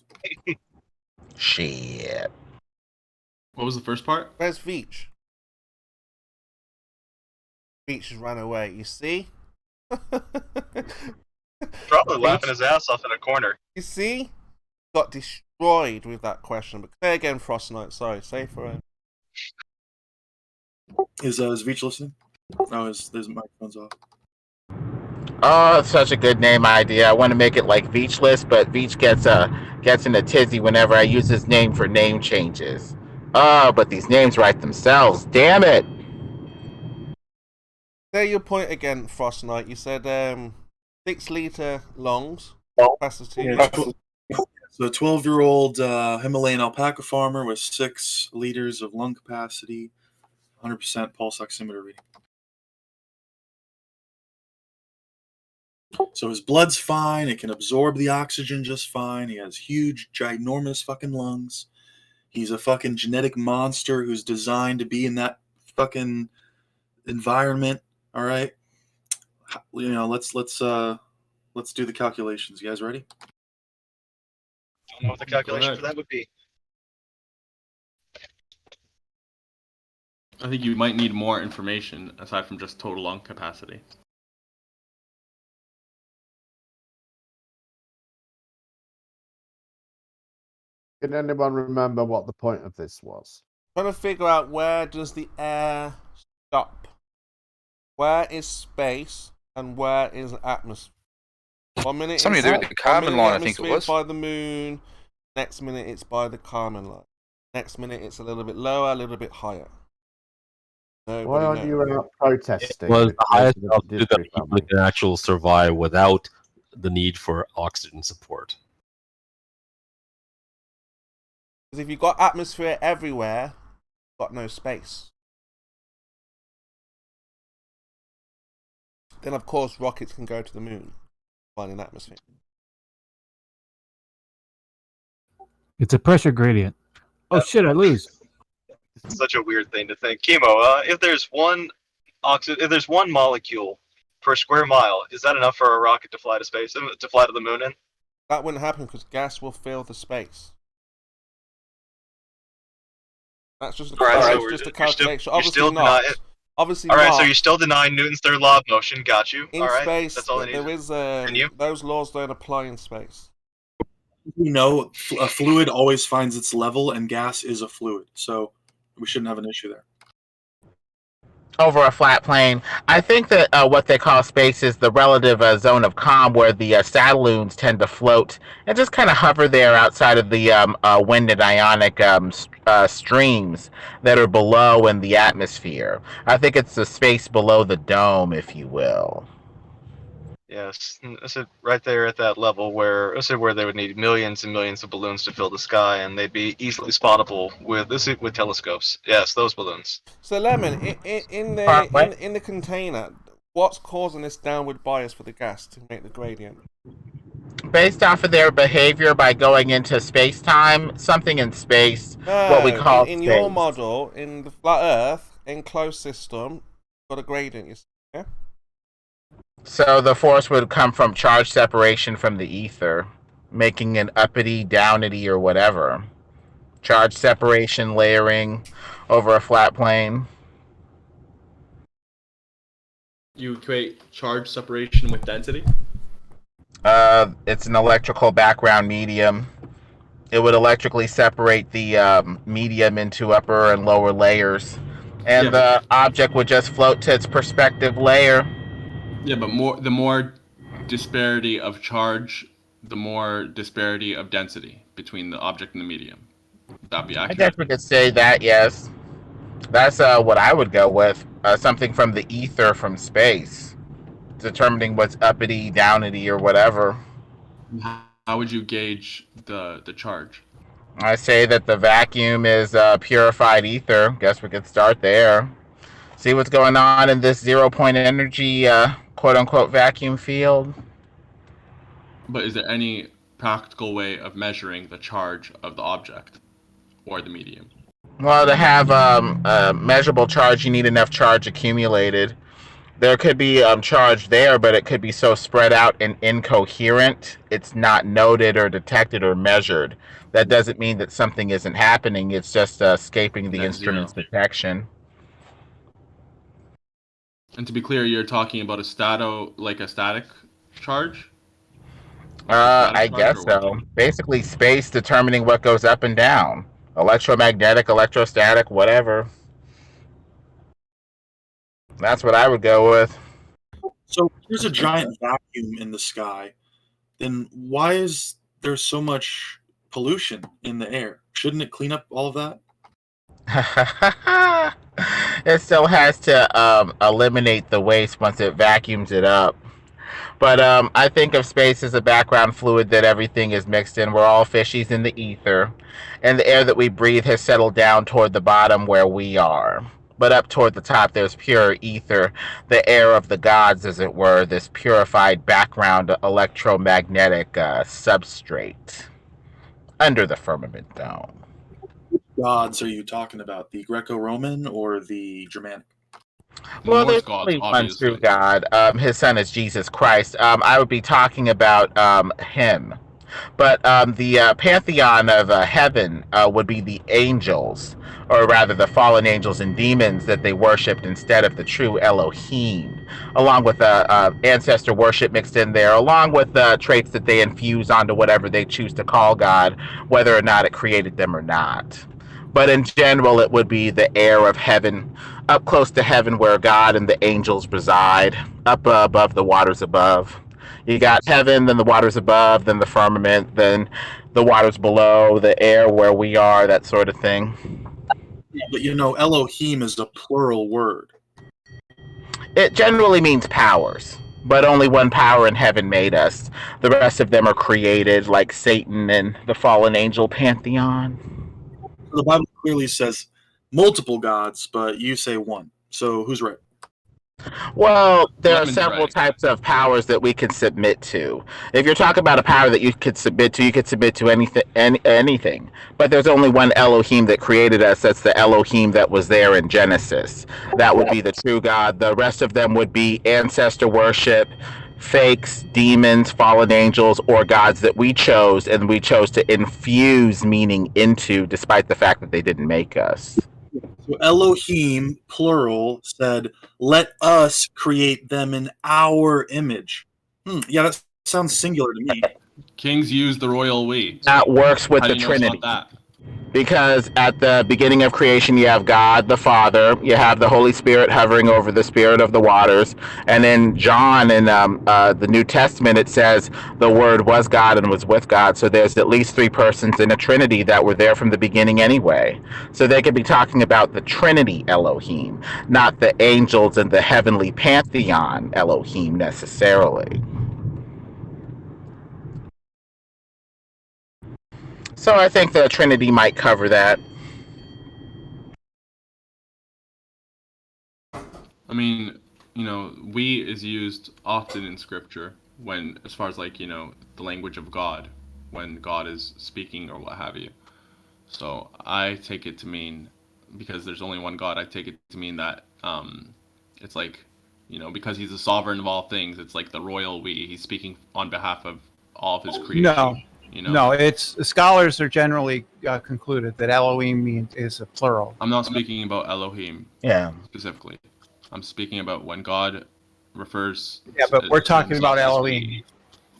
Shit.
What was the first part?
Where's Veach? Veach has run away, you see?
Probably laughing his ass off in a corner.
You see? Got destroyed with that question. But say again, Frost Knight. Sorry, say for him.
Is Veach listening? No, his microphone's off.
Oh, it's such a good name idea. I want to make it like Veachless, but Veach gets in a tizzy whenever I use his name for name changes. Oh, but these names write themselves. Damn it!
Say your point again, Frost Knight. You said 6-liter lungs capacity.
Yeah, so a 12-year-old Himalayan alpaca farmer with 6 liters of lung capacity, 100% pulse oximeter reading. So his blood's fine. It can absorb the oxygen just fine. He has huge, ginormous fucking lungs. He's a fucking genetic monster who's designed to be in that fucking environment. All right. Let's do the calculations. You guys ready?
I don't know what the calculation for that would be.
I think you might need more information aside from just total lung capacity.
Can anyone remember what the point of this was?
Trying to figure out where does the air stop? Where is space and where is atmosphere? 1 minute
Something to do with the Kármán line, I think it was.
by the moon. Next minute it's by the Kármán line. Next minute it's a little bit lower, a little bit higher.
Why aren't you out protesting?
It was
with
the highest
most of the
altitude that
Disney
people
family?
can actually survive without the need for oxygen support.
Because if you've got atmosphere everywhere, you've got no space. Then of course rockets can go to the moon, find an atmosphere.
It's a pressure gradient. Oh shit! I lose.
It's such a weird thing to think. Chemo, if there's one molecule per square mile, is that enough for a rocket to fly to space, to fly to the moon in?
That wouldn't happen because gas will fill the space. That's just a calculation. Obviously not. Obviously
all right,
not.
so you're still denying Newton's third law of motion. Got you.
In
all right,
space,
that's all I need.
there is those laws don't apply in space.
You know, a fluid always finds its level, and gas is a fluid, so we shouldn't have an issue there.
Over a flat plane. I think that what they call space is the relative zone of calm where the satelloons tend to float and just kind of hover there outside of the wind and ionic streams that are below in the atmosphere. I think it's the space below the dome, if you will.
Yes, this is right there at that level where they would need millions and millions of balloons to fill the sky, and they'd be easily spottable with telescopes. Yes, those balloons.
So Lemon, in the container, what's causing this downward bias for the gas to make the gradient?
Based off of their behavior by going into space-time, something in space, what we call
in
space.
your model, in the flat Earth, enclosed system, got a gradient, you see, yeah?
So the force would come from charge separation from the ether, making an uppity, downity, or whatever. Charge separation layering over a flat plane.
You equate charge separation with density?
It's an electrical background medium. It would electrically separate the medium into upper and lower layers. And the object would just float to its perspective layer.
Yeah, but the more disparity of charge, the more disparity of density between the object and the medium. Would that be accurate?
I guess we could say that, yes. That's what I would go with. Something from the ether from space. Determining what's uppity, downity, or whatever.
How would you gauge the charge?
I say that the vacuum is purified ether. Guess we could start there. See what's going on in this 0-point energy, quote-unquote, vacuum field.
But is there any practical way of measuring the charge of the object or the medium?
Well, to have a measurable charge, you need enough charge accumulated. There could be charge there, but it could be so spread out and incoherent, it's not noted or detected or measured. That doesn't mean that something isn't happening. It's just escaping the instrument's detection.
And to be clear, you're talking about a static charge?
I guess so. Basically, space determining what goes up and down. Electromagnetic, electrostatic, whatever. That's what I would go with.
So if there's a giant vacuum in the sky, then why is there so much pollution in the air? Shouldn't it clean up all of that?
It still has to eliminate the waste once it vacuums it up. But I think of space as a background fluid that everything is mixed in. We're all fishies in the ether. And the air that we breathe has settled down toward the bottom where we are. But up toward the top, there's pure ether, the air of the gods, as it were, this purified background electromagnetic substrate under the firmament dome.
Gods are you talking about? The Greco-Roman or the Germanic?
Well, there's only one true God. His son is Jesus Christ. I would be talking about him. But the pantheon of heaven would be the angels, or rather the fallen angels and demons that they worshipped instead of the true Elohim, along with ancestor worship mixed in there, along with the traits that they infuse onto whatever they choose to call God, whether or not it created them or not. But in general, it would be the air of heaven, up close to heaven where God and the angels reside, up above the waters above. You got heaven, then the waters above, then the firmament, then the waters below, the air where we are, that sort of thing.
But Elohim is a plural word.
It generally means powers, but only one power in heaven made us. The rest of them are created, like Satan and the fallen angel pantheon.
The Bible clearly says multiple gods, but you say one. So who's right?
Well, there are
Lemon's
several
right.
types of powers that we can submit to. If you're talking about a power that you could submit to anything. But there's only one Elohim that created us. That's the Elohim that was there in Genesis. That would be the true God. The rest of them would be ancestor worship, fakes, demons, fallen angels, or gods that we chose, and we chose to infuse meaning into, despite the fact that they didn't make us.
So Elohim, plural, said, "Let us create them in our image." Yeah, that sounds singular to me.
Kings use the royal we.
That works with
How
the
do you know it's
Trinity.
not that?
Because at the beginning of creation, you have God the Father, you have the Holy Spirit hovering over the spirit of the waters, and in John in the New Testament, it says the Word was God and was with God. So there's at least three persons in a Trinity that were there from the beginning anyway. So they could be talking about the Trinity Elohim, not the angels and the heavenly pantheon Elohim necessarily. So I think the Trinity might cover that.
I mean, we is used often in scripture when, as far as the language of God, when God is speaking or what have you. So I take it to mean, because there's only one God, I take it to mean that it's because he's the sovereign of all things, it's like the royal we. He's speaking on behalf of all of his creation.
No, it's scholars are generally concluded that Elohim is a plural.
I'm not speaking about Elohim specifically. I'm speaking about when God refers.
Yeah, but we're talking about Elohim.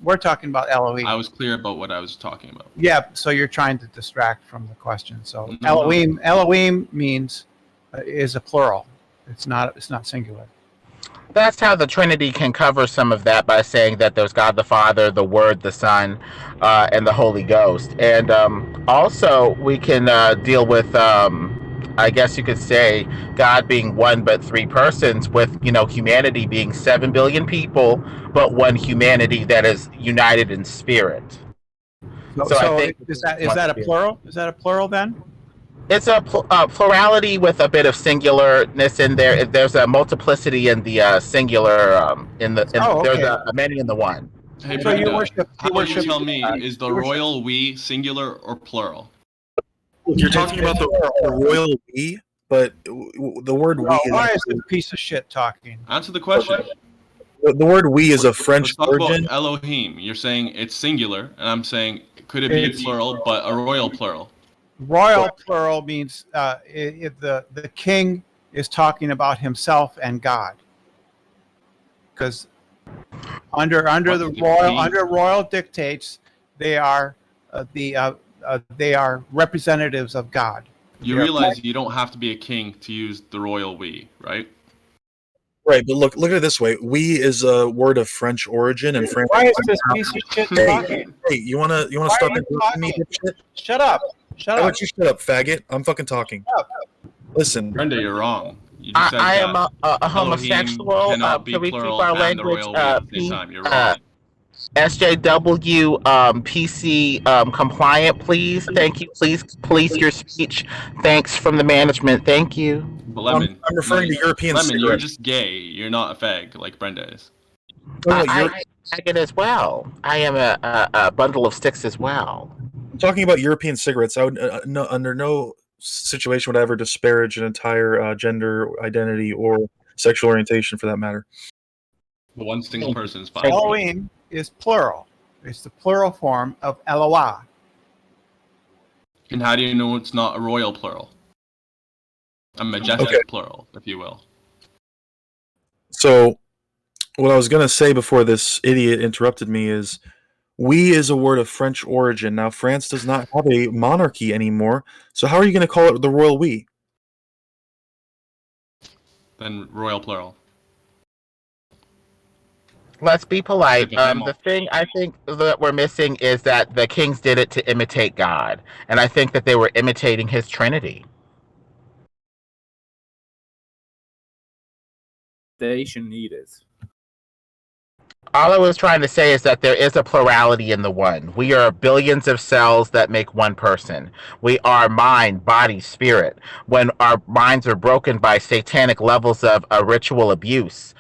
We're talking about Elohim.
I was clear about what I was talking about.
Yeah, so you're trying to distract from the question. So Elohim means is a plural. It's not singular.
That's how the Trinity can cover some of that by saying that there's God the Father, the Word, the Son, and the Holy Ghost. And also we can deal with, I guess you could say, God being one but three persons, with humanity being 7 billion people, but one humanity that is united in spirit.
So I think is that a plural? Is that a plural then?
It's a plurality with a bit of singularness in there. There's a multiplicity in the singular. There's a many in the one.
Hey, Brenda, how would you tell me, is the royal we singular or plural?
You're talking about the royal we, but the word we
is a piece of shit talking.
Answer the question.
The word we is a French origin.
Elohim, you're saying it's singular, and I'm saying could it be plural, but a royal plural?
Royal plural means if the king is talking about himself and God, because under royal dictates they are representatives of God.
You realize you don't have to be a king to use the royal we, right?
Right, but look at it this way. We is a word of French origin, and French.
Why is this piece of shit talking?
Hey, you wanna stop interrupting me?
Shut up. Shut up.
Why don't you shut up, faggot? I'm fucking talking. Listen,
Brenda, you're wrong. You
just said I am a homosexual. Can we keep our language
You're wrong.
SJW PC compliant, please. Thank you. Please police your speech. Thanks from the management. Thank you.
But Lemon,
I'm referring to European
Lemon,
cigarettes.
you're just gay. You're not a fag like Brenda is.
I faggot as well. I am a bundle of sticks as well.
I'm talking about European cigarettes. I would under no situation would I ever disparage an entire gender identity or sexual orientation, for that matter.
But one single person is fine.
Elohim is plural. It's the plural form of Eloah.
And how do you know it's not a royal plural? A majestic
Okay.
plural, if you will.
So, what I was going to say before this idiot interrupted me is, we is a word of French origin. Now, France does not have a monarchy anymore, so how are you going to call it the royal we?
Then royal plural.
Let's be polite.
Typical.
The thing I think that we're missing is that the kings did it to imitate God, and I think that they were imitating His Trinity.
Needed.
All I was trying to say is that there is a plurality in the one. We are billions of cells that make one person. We are mind, body, spirit. When our minds are broken by satanic levels of ritual abuse,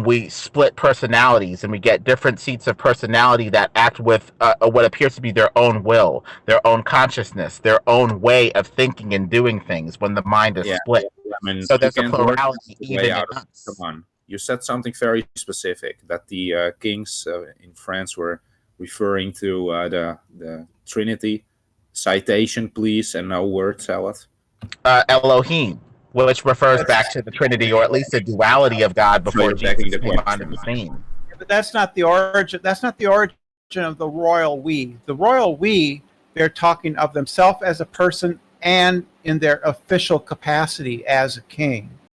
we split personalities and we get different seats of personality that act with what appears to be their own will, their own consciousness, their own way of thinking and doing things when the mind is split.
I mean,
So there's a
you can't work
plurality
the
even
way
in
out of
us.
Come on. You said something very specific, that the kings in France were referring to the Trinity. Citation, please, and no word salad.
Elohim, which refers back to the Trinity, or at least the duality of God before
you're backing
Jesus
the
came onto
question.
the scene.
But that's not the origin. That's not the origin of the royal we. The royal we, they're talking of themselves as a person and in their official capacity as a king.